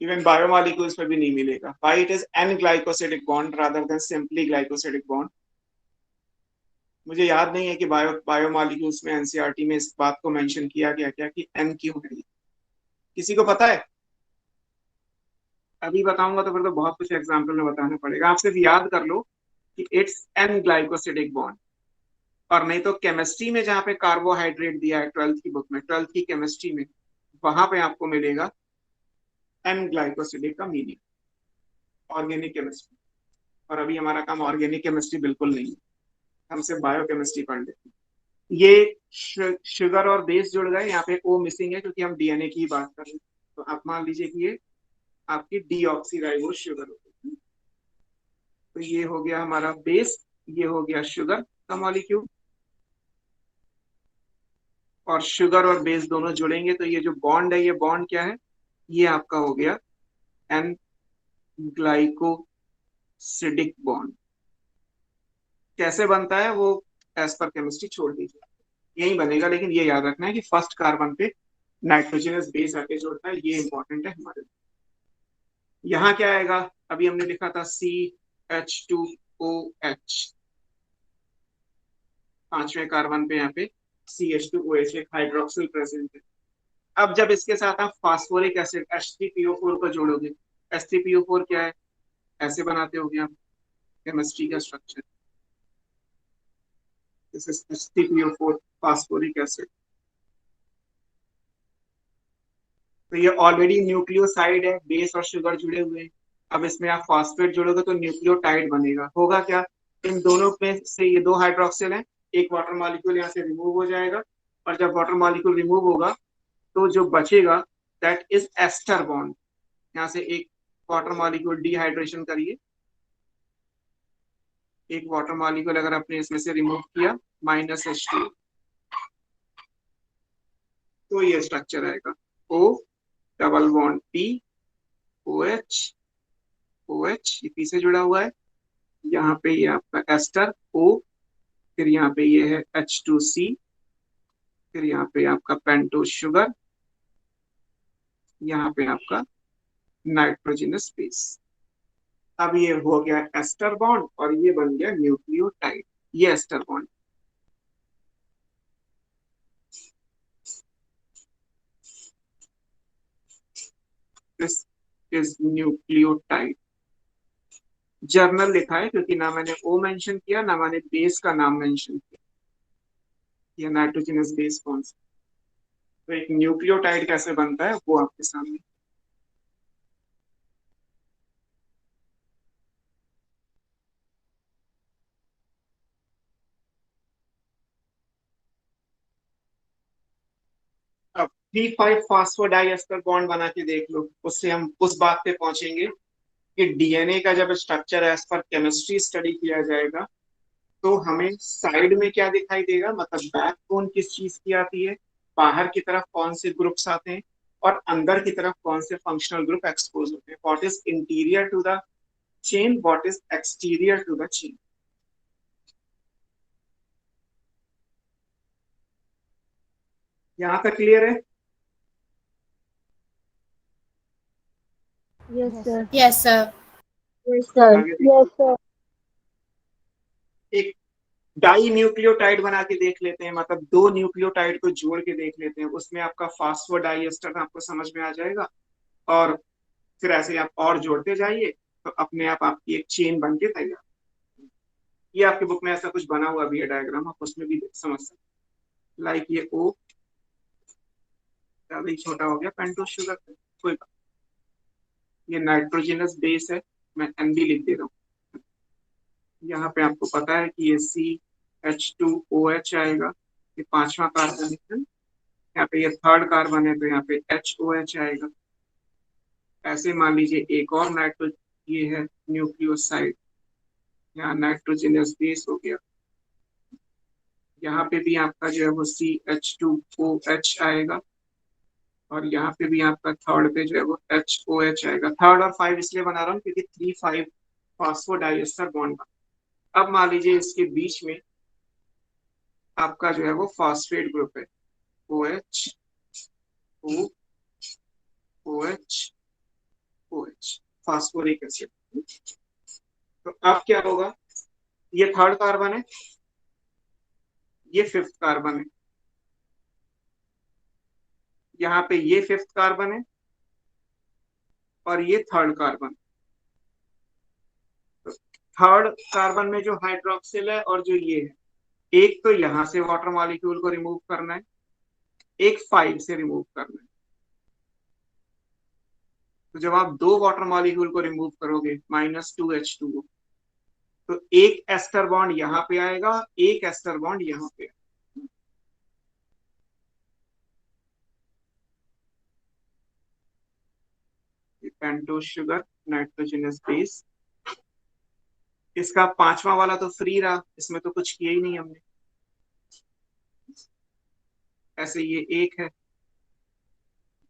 इवन बायोमॉलिक्यूल्स में भी नहीं मिलेगा। Why it is an glycosidic bond rather than simply glycosidic bond. मुझे याद नहीं है कि बायोमॉलिक्यूल्स में एनसीईआरटी में इस बात को मेंशन किया गया क्या कि एन क्यों है। किसी को पता है? अभी बताऊंगा तो फिर तो बहुत कुछ एग्जाम्पल में बताना पड़ेगा। आप सिर्फ याद कर लो कि इट्स एन ग्लाइकोसिडिक बॉन्ड। और नहीं तो केमिस्ट्री में जहाँ पे कार्बोहाइड्रेट दिया है 12th की बुक में, 12th की केमिस्ट्री में, वहां पे आपको मिलेगा एन ग्लाइकोसिडिक का मीनिंग ऑर्गेनिक केमिस्ट्री। और अभी हमारा काम ऑर्गेनिक केमिस्ट्री बिल्कुल नहीं है, हम सिर्फ बायोकेमिस्ट्री पढ़ लेते हैं। ये शुगर और बेस जुड़ गए, यहाँ पे ओ मिसिंग है क्योंकि हम डीएनए की बात कर रहे हैं। तो आप मान लीजिए कि ये आपकी डीऑक्सीराइबोज शुगर होगी। तो ये हो गया हमारा बेस, ये हो गया शुगर का मॉलिक्यूल, और शुगर और बेस दोनों जुड़ेंगे तो ये जो बॉन्ड है, ये बॉन्ड क्या है? ये आपका हो गया एन ग्लाइकोसिडिक बॉन्ड। कैसे बनता है वो एज पर केमिस्ट्री छोड़ दीजिए, यही बनेगा। लेकिन ये याद रखना है कि फर्स्ट कार्बन पे नाइट्रोजनस बेस आके जोड़ता है, ये इंपॉर्टेंट है हमारे लिए। यहाँ क्या आएगा? अभी हमने लिखा था CH2OH, पांचवें कार्बन पे यहाँ पे CH2OH एक हाइड्रोक्सिल प्रेजेंट है। अब जब इसके साथ आप फास्फोरिक एसिड H3PO4 को जोड़ोगे, H3PO4 क्या है? ऐसे बनाते होगे आप केमिस्ट्री का structure. This is H3PO4 phosphoric acid. तो ये ऑलरेडी न्यूक्लियोसाइड है, बेस और शुगर जुड़े हुए हैं। अब इसमें आप फॉस्फेट जोड़ोगे तो न्यूक्लियोटाइड बनेगा। होगा क्या? इन दोनों में से ये दो हाइड्रोक्सिल है, एक वाटर मॉलिक्यूल यहाँ से रिमूव हो जाएगा, और जब वाटर मॉलिक्यूल रिमूव होगा तो जो बचेगा दैट इज एस्टर बॉन्ड। यहाँ से एक वाटर मॉलिक्यूल डिहाइड्रेशन करिए, एक वाटर मॉलिक्यूल अगर आपने इसमें से रिमूव किया -H2, तो ये स्ट्रक्चर आएगा O double bond P OH OH, ये P से जुड़ा हुआ है। यहाँ पे ये आपका एस्टर O, फिर यहाँ पे ये है H2C, फिर यहाँ पे आपका पेंटोज शुगर, यहाँ पे आपका नाइट्रोजनस बेस। अब ये हो गया एस्टर बॉन्ड और ये बन गया न्यूक्लियोटाइड। ये ester bond. This is nucleotide. Journal लिखा है क्योंकि ना मैंने ओ मेंशन किया ना मैंने बेस का नाम मेंशन किया। ये नाइट्रोजनस बेस कौन सा? तो एक न्यूक्लियोटाइड कैसे बनता है वो आपके सामने। अब 3,5 फास्फोडाइएस्टर बॉन्ड बना के देख लो, उससे हम उस बात पे पहुंचेंगे कि डीएनए का जब structure as per chemistry study किया जाएगा तो हमें साइड में क्या दिखाई देगा, मतलब बैकबोन किस चीज की आती है, बाहर की तरफ कौन से ग्रुप्स आते हैं, और अंदर की तरफ कौन से फंक्शनल ग्रुप एक्सपोज होते हैं। What is interior to the chain, what is exterior to the chain. यहाँ तक क्लियर है? Yes sir. Yes sir. Yes sir. आगे देखो। Yes sir. एक डाई न्यूक्लियोटाइड बना के देख लेते हैं, मतलब दो न्यूक्लियोटाइड को जोड़ के देख लेते हैं, उसमें आपका फास्फोडाइएस्टर आपको समझ में आ जाएगा। और फिर ऐसे आप और जोड़ते जाइए तो अपने आप आपकी एक चेन बन के तैयार। ये आपकी बुक में ऐसा कुछ बना हुआ भी है डायग्राम, आप उसमें भी समझ सकते। लाइक ये O ज्यादा ही छोटा हो गया पेंटोज शुगर, कोई बात। ये नाइट्रोजनस बेस है, मैं NB लिख दे रहा हूँ। यहाँ पे आपको पता है कि ये CH2OH आएगा, ये पांचवा कार्बन है। यहाँ पे ये थर्ड कार्बन है तो यहाँ पे HOH आएगा। ऐसे मान लीजिए एक और नाइट्रो, ये है न्यूक्लियोसाइड, यहाँ नाइट्रोजनस बेस हो गया, यहाँ पे भी आपका जो है वो CH2OH आएगा, और यहाँ पे भी आपका थर्ड पे जो है वो HOH आएगा। थर्ड और 5 इसलिए बना रहा हूँ क्योंकि 3,5 फॉस्फोडाइएस्टर बॉन्ड बना। अब मान लीजिए इसके बीच में आपका जो है वो फॉस्फेट ग्रुप है, OH OH OH, phosphoric acid. तो अब क्या होगा, ये थर्ड कार्बन है, ये फिफ्थ कार्बन है, यहाँ पे ये फिफ्थ कार्बन है, और ये थर्ड कार्बन। तो थर्ड कार्बन में जो हाइड्रोक्सिल है और जो ये है, एक तो यहां से वाटर मॉलिक्यूल को रिमूव करना है, एक 5 से रिमूव करना है। तो जब आप दो वाटर मॉलिक्यूल को रिमूव करोगे -2H2O, तो एक एस्टर बॉन्ड यहाँ पे आएगा, एक एस्टर बॉन्ड यहाँ पे। Pentose sugar, nitrogenous base. इसका पांचवा वाला तो फ्री रहा, इसमें तो कुछ किया ही नहीं हमने। ऐसे ये एक है,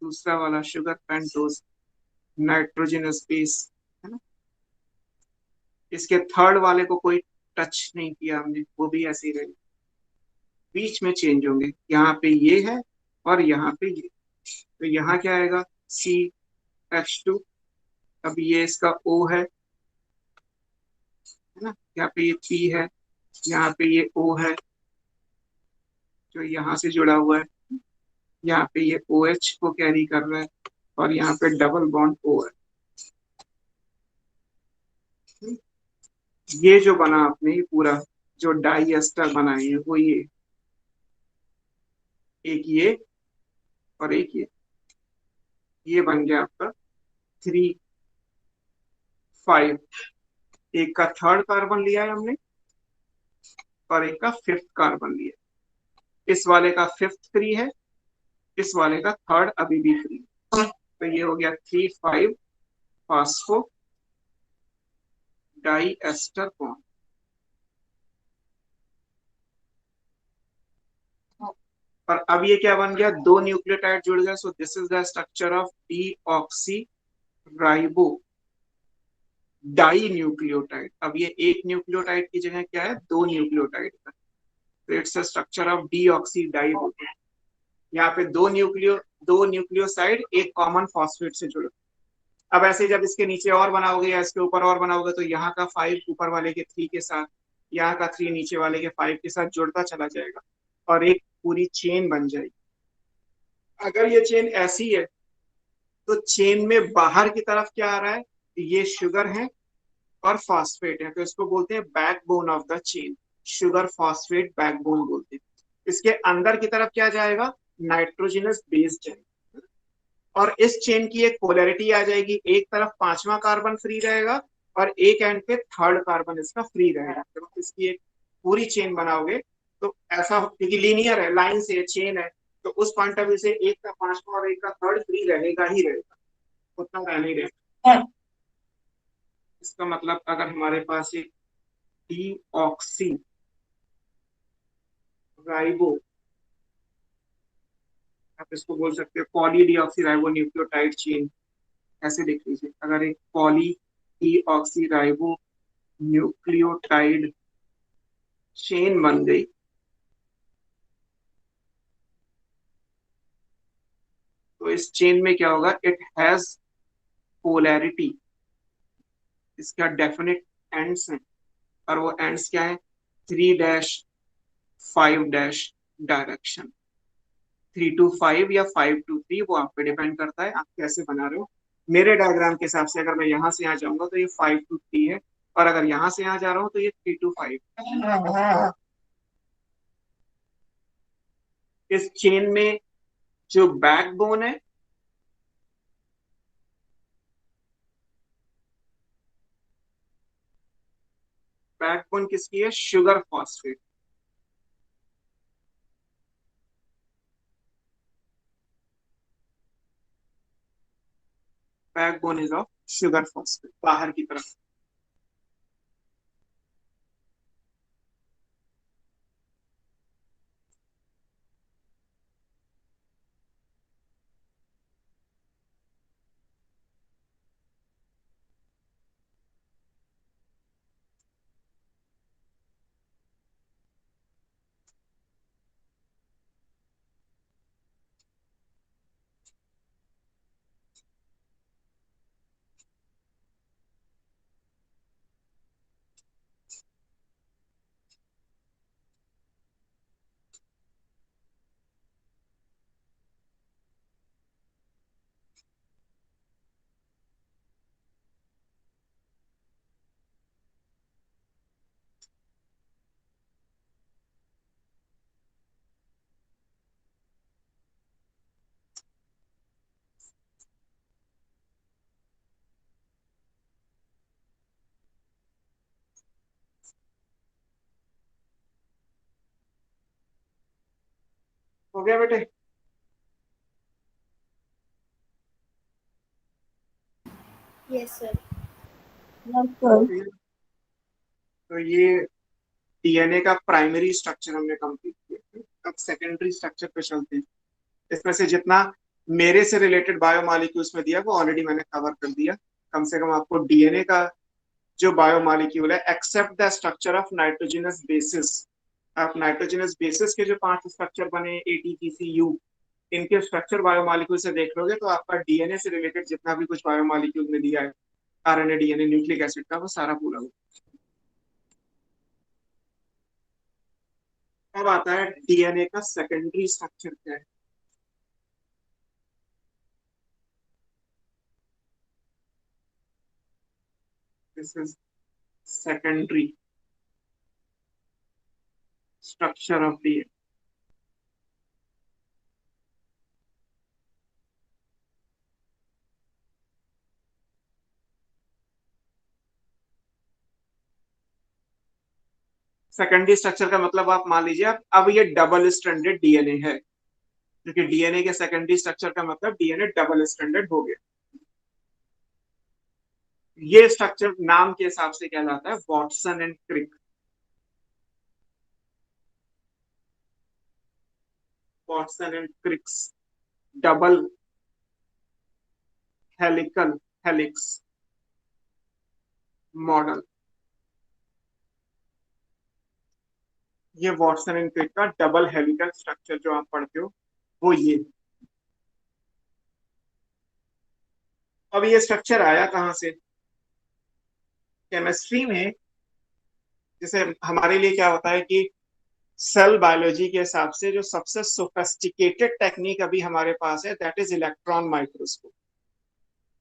दूसरा वाला शुगर पेंटोज नाइट्रोजनस बेस है ना। इसके थर्ड वाले को कोई टच नहीं किया हमने, वो भी ऐसे ही रहे। बीच में चेंज होंगे, यहाँ पे ये है और यहाँ पे ये। तो यहाँ क्या आएगा, CH2। अब ये इसका O है ना, यहाँ पे ये P है, यहाँ पे ये O है जो यहाँ से जुड़ा हुआ है, यहाँ पे ये OH को कैरी कर रहा है, और यहाँ पे डबल बॉन्ड O है। ये जो बना आपने पूरा जो डाई एस्टर बनाए हैं वो ये एक, ये और एक ये बन गया आपका 3,5। एक का थर्ड कार्बन लिया है हमने और एक का फिफ्थ कार्बन लिया। इस वाले का फिफ्थ फ्री है, इस वाले का थर्ड अभी भी फ्री है। तो ये हो गया 3,5 फास्फो डाई एस्टर बॉन्ड। और अब ये क्या बन गया, दो न्यूक्लियोटाइड जुड़ गए। So this is the structure of deoxy ribo di nucleotide. अब ये एक न्यूक्लियोटाइड की जगह क्या है, दो न्यूक्लियोटाइड का। तो it's a structure of deoxy di. यहाँ पे दो न्यूक्लियोसाइड एक कॉमन फॉस्फेट से जुड़े। अब ऐसे जब इसके नीचे और बनाओगे या इसके ऊपर और बनाओगे, तो यहाँ का 5 ऊपर वाले के 3 के साथ, यहाँ का 3 नीचे वाले के 5 के साथ जुड़ता चला जाएगा और एक पूरी चेन बन जाएगी। अगर ये चेन ऐसी है तो चेन में बाहर की तरफ क्या आ रहा है, ये शुगर है और फॉस्फेट है, तो इसको बोलते हैं backbone of the chain. Sugar phosphate backbone बोलते हैं। इसके अंदर की तरफ क्या जाएगा, नाइट्रोजनस बेस जाएगा। और इस चेन की एक पोलैरिटी आ जाएगी, एक तरफ पांचवा कार्बन फ्री रहेगा और एक एंड पे थर्ड कार्बन इसका फ्री रहेगा। तो इसकी एक पूरी चेन बनाओगे तो ऐसा, क्योंकि लीनियर है, लाइन से चेन है, तो उस पॉइंट ऑफ व्यू से एक का पांचवा और एक का थर्ड फ्री रहेगा ही रहेगा, उतना रहना ही रहेगा। इसका मतलब अगर हमारे पास एक डीऑक्सी राइबो, आप इसको बोल सकते हो poly deoxy ribo nucleotide chain, ऐसे देख लीजिए। अगर एक poly deoxy ribo nucleotide chain बन गई, तो इस चेन में क्या होगा, इट हैज पोलैरिटी। इसका डेफिनेट एंड्स हैं, और वो एंड्स क्या है, 3-5 डायरेक्शन। 3 to 5 या 5 to 3, वो आप पे डिपेंड करता है आप कैसे बना रहे हो। मेरे डायग्राम के हिसाब से अगर मैं यहाँ से यहाँ जाऊंगा तो ये 5 to 3 है, और अगर यहाँ से यहाँ जा रहा हूँ तो ये 3 to 5। इस चेन में जो बैकबोन है, बैकबोन किसकी है, sugar phosphate. Backbone is of sugar phosphate बाहर की तरफ। हो गया बेटे? Yes sir. तो ये डीएनए का प्राइमरी स्ट्रक्चर हमने कंप्लीट किया। अब सेकेंडरी स्ट्रक्चर पे चलते हैं। इसमें से जितना मेरे से रिलेटेड बायोमॉलिक्यूल्स में दिया वो ऑलरेडी मैंने कवर कर दिया। कम से कम आपको डीएनए का जो बायोमॉलिक्यूल है, except the structure of nitrogenous bases, आप नाइट्रोजनस बेसिस के जो 5 स्ट्रक्चर बने ATGC, इनके स्ट्रक्चर बायोमॉलिक्यूल से देख लोगे तो आपका डीएनए से रिलेटेड जितना भी कुछ बायोमॉलिक्यूल में दिया है, आरएनए, डीएनए, न्यूक्लिक एसिड का, वो सारा पूरा होगा। अब आता है डीएनए का सेकेंडरी स्ट्रक्चर क्या है। This is secondary structure of DNA. Secondary structure का मतलब आप मान लीजिए अब ये डबल स्ट्रैंडेड डीएनए है, क्योंकि डीएनए के सेकेंडरी स्ट्रक्चर का मतलब डीएनए डबल स्ट्रैंडेड हो गया। ये स्ट्रक्चर नाम के हिसाब से कहलाता है Watson and Crick. Watson and Crick's double helical helix model. ये वॉटसन एंड क्रिक का डबल हेलिकल स्ट्रक्चर जो आप पढ़ते हो वो ये। अब ये स्ट्रक्चर आया कहां से? केमिस्ट्री में जैसे हमारे लिए क्या होता है कि सेल बायोलॉजी के हिसाब से जो सबसे सोफिस्टिकेटेड टेक्निक अभी हमारे पास है दैट इज इलेक्ट्रॉन माइक्रोस्कोप।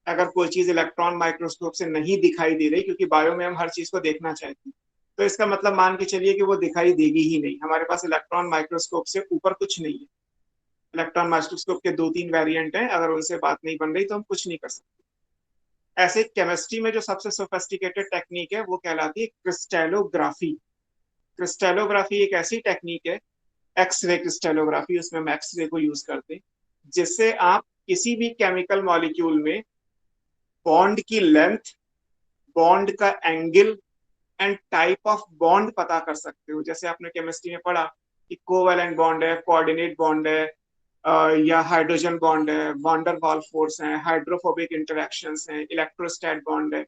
अगर कोई चीज इलेक्ट्रॉन माइक्रोस्कोप से नहीं दिखाई दे रही, क्योंकि बायो में हम हर चीज को देखना चाहते हैं, तो इसका मतलब मान के चलिए कि वो दिखाई देगी ही नहीं। हमारे पास इलेक्ट्रॉन माइक्रोस्कोप से ऊपर कुछ नहीं है। इलेक्ट्रॉन माइक्रोस्कोप के 2-3 वेरिएंट हैं, अगर उनसे बात नहीं बन रही तो हम कुछ नहीं कर सकते। ऐसे केमिस्ट्री में जो सबसे सोफिस्टिकेटेड टेक्निक है वो कहलाती है क्रिस्टलोग्राफी। क्रिस्टलोग्राफी एक ऐसी टेक्निक है, एक्सरे क्रिस्टलोग्राफी, उसमें हम एक्सरे को यूज करते हैं, जिससे आप किसी भी केमिकल मॉलिक्यूल में बॉन्ड की लेंथ, बॉन्ड का angle and type of bond पता कर सकते हो। जैसे आपने केमिस्ट्री में पढ़ा कि कोवैलेंट बॉन्ड है, कोऑर्डिनेट बॉन्ड है, या हाइड्रोजन बॉन्ड है, वॉन्डर वॉल फोर्स है, हाइड्रोफोबिक इंटरेक्शंस हैं, इलेक्ट्रोस्टैट बॉन्ड है।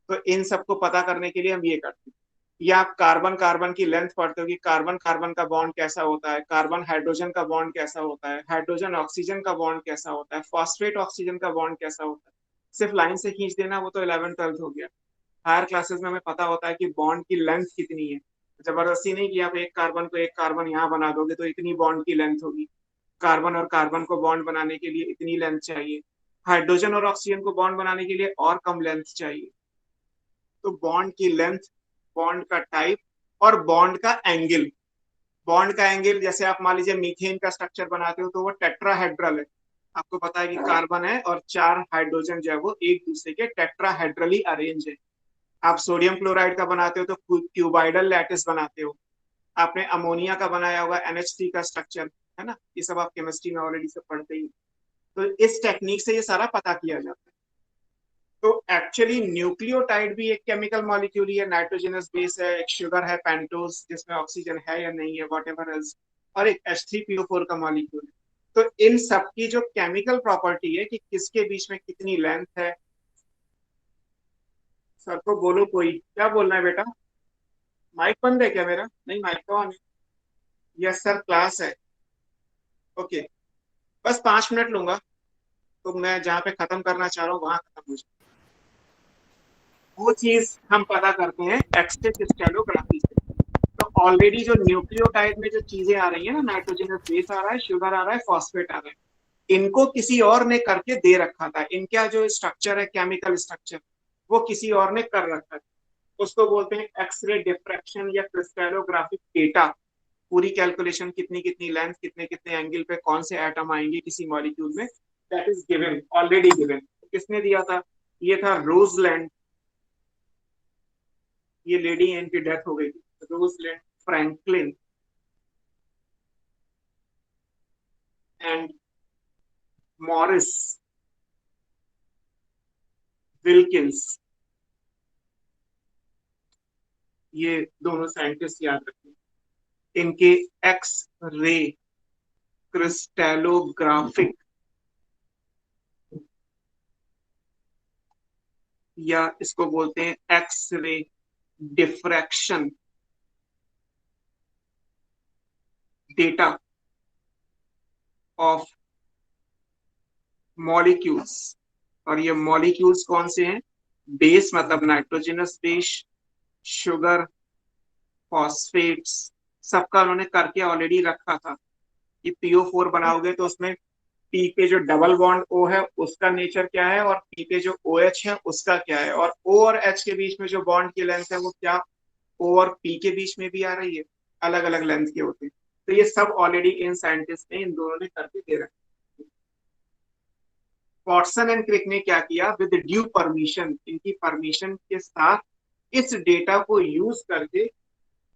तो इन सबको पता करने के लिए हम ये करते हैं। या आप कार्बन कार्बन की लेंथ पढ़ते हो कि कार्बन कार्बन का बॉन्ड कैसा होता है, कार्बन हाइड्रोजन का बॉन्ड कैसा होता है, हाइड्रोजन ऑक्सीजन का बॉन्ड कैसा होता है, फॉस्फेट ऑक्सीजन का बॉन्ड कैसा होता है। सिर्फ लाइन से खींच देना वो तो 11th-12th हो गया। हायर क्लासेस में हमें पता होता है कि बॉन्ड की लेंथ कितनी है। जबरदस्ती नहीं कि आप एक कार्बन को एक कार्बन यहाँ बना दोगे तो इतनी बॉन्ड की लेंथ होगी। कार्बन और कार्बन को बॉन्ड बनाने के लिए इतनी लेंथ चाहिए, हाइड्रोजन और ऑक्सीजन को बॉन्ड बनाने के लिए और कम लेंथ चाहिए। तो बॉन्ड की लेंथ, बॉन्ड का टाइप और बॉन्ड का एंगल। बॉन्ड का एंगल, जैसे आप मान लीजिए मीथेन का स्ट्रक्चर बनाते हो तो वो टेट्राहेड्रल है। आपको पता है कि कार्बन है और 4 हाइड्रोजन जो है वो एक दूसरे के टेट्राहेड्रली अरेंज है। आप सोडियम क्लोराइड का बनाते हो तो क्यूबाइडल लैटिस बनाते हो। आपने अमोनिया का बनाया होगा NH3 का स्ट्रक्चर, है ना। ये सब आप केमिस्ट्री में ऑलरेडी सब पढ़ते ही। तो इस टेक्निक से ये सारा पता किया जाता है। तो एक्चुअली न्यूक्लियोटाइड भी एक केमिकल मॉलिक्यूल ही है, नाइट्रोजनस बेस है, एक शुगर है पेंटोज जिसमें ऑक्सीजन है या नहीं है, व्हाटएवर एल्स, और एक H3PO4 का मॉलिक्यूल है। तो इन सब की जो केमिकल प्रॉपर्टी है कि किसके बीच में कितनी लेंथ है। सर को बोलो, कोई क्या बोलना है बेटा? माइक बंद है क्या मेरा? नहीं, माइक तो ऑन है। यस सर, क्लास है। ओके, बस 5 मिनट लूंगा, तो मैं जहाँ पे खत्म करना चाह रहा हूँ वहां खत्म हो जाए। वो चीज हम पता करते हैं एक्सरे क्रिस्टलोग्राफी से। तो ऑलरेडी जो न्यूक्लियोटाइड में जो चीजें आ रही है ना, नाइट्रोजनस बेस आ रहा है, शुगर आ रहा है, फॉस्फेट आ रहा है, इनको किसी और ने करके दे रखा था। इनका जो स्ट्रक्चर है, केमिकल स्ट्रक्चर, वो किसी और ने कर रखा था। उसको बोलते हैं एक्सरे डिफ्रैक्शन या क्रिस्टलोग्राफिक डेटा। पूरी कैलकुलेशन, कितनी कितनी लेंथ, कितने कितने एंगल पे कौन से एटम आएंगे किसी मॉलिक्यूल में, that is given, already given. किसने दिया था? ये था रोजलैंड। ये लेडी है, इनकी डेथ हो गई थी, रोजलैंड फ्रैंकलिन। एंड मॉरिस विल्किंस, ये दोनों साइंटिस्ट याद रखें। इनके एक्स रे क्रिस्टलोग्राफिक या इसको बोलते हैं X ray diffraction data of molecules. और ये मॉलिक्यूल्स कौन से हैं? बेस मतलब नाइट्रोजनस बेस, शुगर, फॉस्फेट्स, सबका उन्होंने करके ऑलरेडी रखा था कि PO4 बनाओगे तो उसमें P पे जो डबल बॉन्ड O है उसका नेचर क्या है और P पे जो OH है उसका क्या है, और O और H के बीच में जो बॉन्ड की लेंथ है वो क्या O और P के बीच में भी आ रही है, अलग अलग लेंथ के होते हैं। तो ये सब ऑलरेडी इन साइंटिस्ट ने, इन दोनों ने करके दे रखा। वॉटसन एंड क्रिक ने क्या किया, विद ड्यू परमिशन, इनकी परमिशन के साथ इस डेटा को यूज करके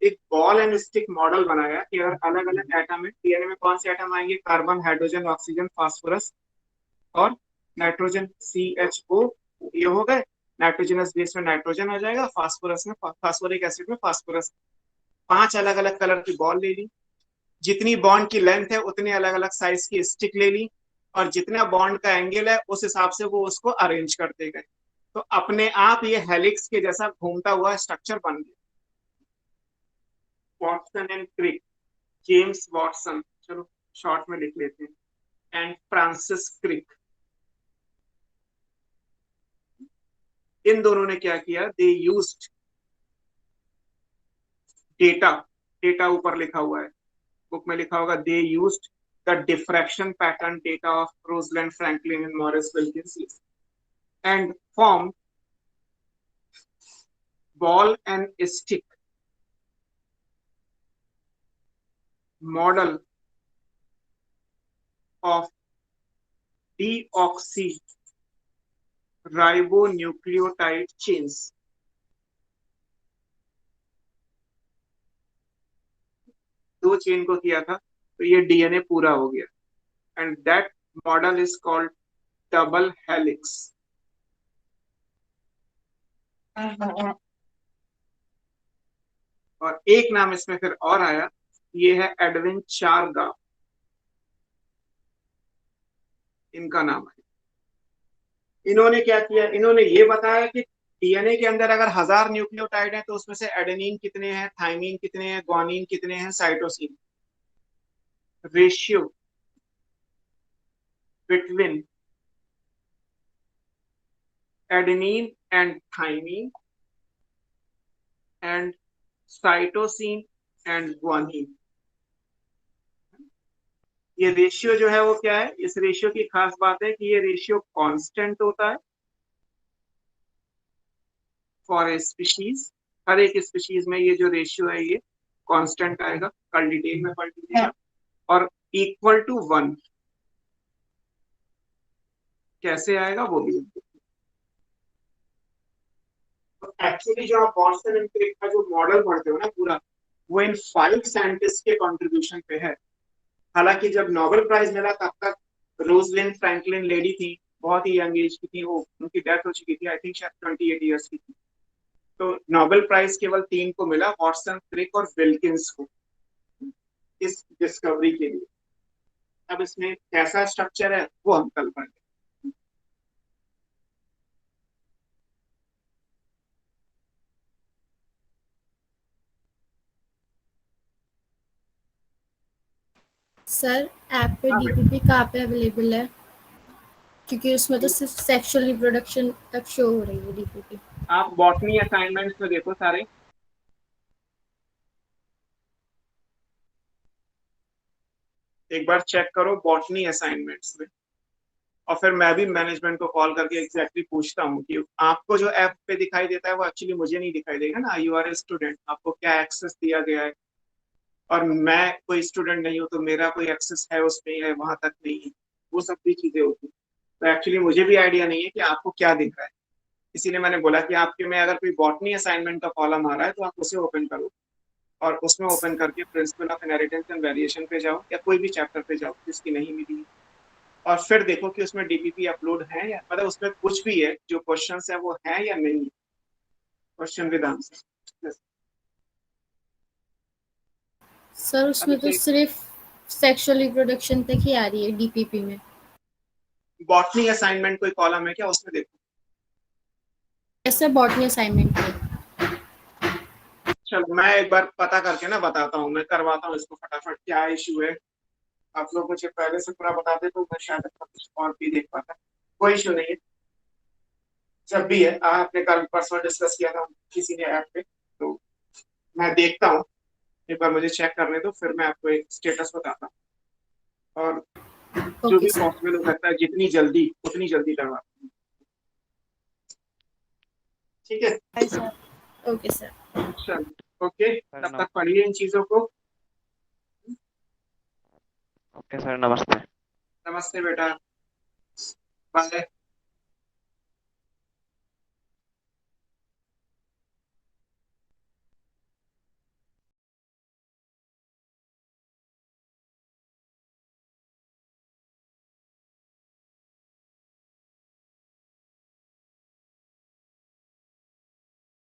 एक बॉल एंड स्टिक मॉडल बनाया कि अगर अलग अलग एटम है, डीएनए में कौन से एटम आएंगे, कार्बन, हाइड्रोजन, ऑक्सीजन, फास्फोरस और नाइट्रोजन, CHO, ये हो गए। नाइट्रोजनस बेस में नाइट्रोजन आ जाएगा, फास्फोरस में फास्फोरिक एसिड में फास्फोरस। 5 अलग अलग कलर की बॉल ले ली, जितनी बॉन्ड की लेंथ है उतने अलग अलग साइज की स्टिक ले ली, और जितना बॉन्ड का एंगल है उस हिसाब से वो उसको अरेंज करते गए। तो अपने आप ये हेलिक्स के जैसा घूमता हुआ स्ट्रक्चर बन गया। Watson and Crick, James Watson, चलो शॉर्ट में लिख लेते हैं, एंड फ्रांसिस क्रिक, इन दोनों ने क्या किया, दे यूज्ड डेटा, डेटा ऊपर लिखा हुआ है, बुक में लिखा होगा, they used the diffraction pattern data of रोजलैंड Franklin and Morris Wilkins and form ball and stick model of deoxyribonucleotide chains. दो चेन को किया था तो ये डीएनए पूरा हो गया, and that model is called double helix. और एक नाम इसमें फिर और आया, ये है एडविन चारगा, इनका नाम है। इन्होंने क्या किया, इन्होंने ये बताया कि डीएनए के अंदर अगर 1000 न्यूक्लियोटाइड है तो उसमें से एडेनिन कितने हैं, थाइमिन कितने हैं, ग्वानिन कितने हैं, cytosine, ratio between adenine and thymine and cytosine and guanine, ये रेशियो जो है वो क्या है, इस रेशियो की खास बात है कि ये रेशियो कांस्टेंट होता है फॉर ए स्पीशीज। हर एक स्पीशीज में ये जो रेशियो है ये कांस्टेंट आएगा, कल डिटेल में पढ़ लीजिएगा। और इक्वल टू 1 कैसे आएगा वो भी। तो एक्चुअली जो आप वॉटसन एंड क्रिक का जो मॉडल पढ़ते हो ना पूरा, वो इन 5 साइंटिस्ट के कंट्रीब्यूशन पे है। हालांकि जब नोबेल प्राइज मिला तब तक रोजलिंड फ्रैंकलिन लेडी थी, बहुत ही यंग एज की थी वो, उनकी डेथ हो चुकी थी, आई थिंक शायद 28 ईयर्स की थी। तो नोबेल प्राइज केवल 3 को मिला, वॉटसन, क्रिक और विल्किंस को, इस डिस्कवरी के लिए। अब इसमें कैसा स्ट्रक्चर है वो हम कल पढ़ेंगे। सर ऐप पे डीपीपी कहाँ पे अवेलेबल है? क्योंकि उसमें तो सिर्फ सेक्सुअल रिप्रोडक्शन तक शो हो रही है डीपीपी। आप बॉटनी असाइनमेंट्स में देखो सारे, एक बार चेक करो बॉटनी असाइनमेंट्स में, और फिर मैं भी मैनेजमेंट को कॉल करके एग्जैक्टली पूछता हूँ कि आपको जो ऐप पे दिखाई देता है वो एक्चुअली मुझे नहीं दिखाई देगा ना, यू आर ए स्टूडेंट, आपको क्या एक्सेस दिया गया है, और मैं कोई स्टूडेंट नहीं हूँ तो मेरा कोई एक्सेस है उसमें है वहां तक नहीं है, वो सब भी चीजें होती है। तो एक्चुअली मुझे भी आइडिया नहीं है कि आपको क्या दिख रहा है, इसीलिए मैंने बोला कि आपके में अगर कोई बॉटनी असाइनमेंट का कॉलम आ रहा है तो आप उसे ओपन करो और उसमें ओपन करके principle of inheritance and variation पे जाओ या कोई भी चैप्टर पे जाओ जिसकी नहीं मिली है, और फिर देखो कि उसमें डीपीपी अपलोड है या मतलब उसमें कुछ भी है जो क्वेश्चंस है वो है या नहीं, क्वेश्चन विद आंसर। सर उसमें तो सिर्फ सेक्सुअल रिप्रोडक्शन तक ही आ रही है डीपीपी में। बॉटनी असाइनमेंट कोई कॉलम है क्या, उसमें देखो। ऐसे बॉटनी असाइनमेंट में चलो मैं एक बार पता करके ना बताता हूँ, मैं करवाता हूँ इसको फटाफट, क्या इशू है। आप लोग मुझे पहले से पूरा बता दे तो मैं शायद कुछ और भी देख पाता। कोई इशू नहीं है, जब भी है आपने कल परसों डिस्कस किया था किसी ने ऐप पे, तो मैं देखता हूँ, एक बार मुझे चेक करने दो, फिर मैं आपको एक स्टेटस बताता हूँ, और जो ओके भी सर। पॉसिबल हो सकता है जितनी जल्दी उतनी जल्दी करवा, ठीक है। Okay sir. चलो ओके, सर तब तक पढ़िए इन चीजों को। ओके सर, नमस्ते। नमस्ते बेटा, बाय।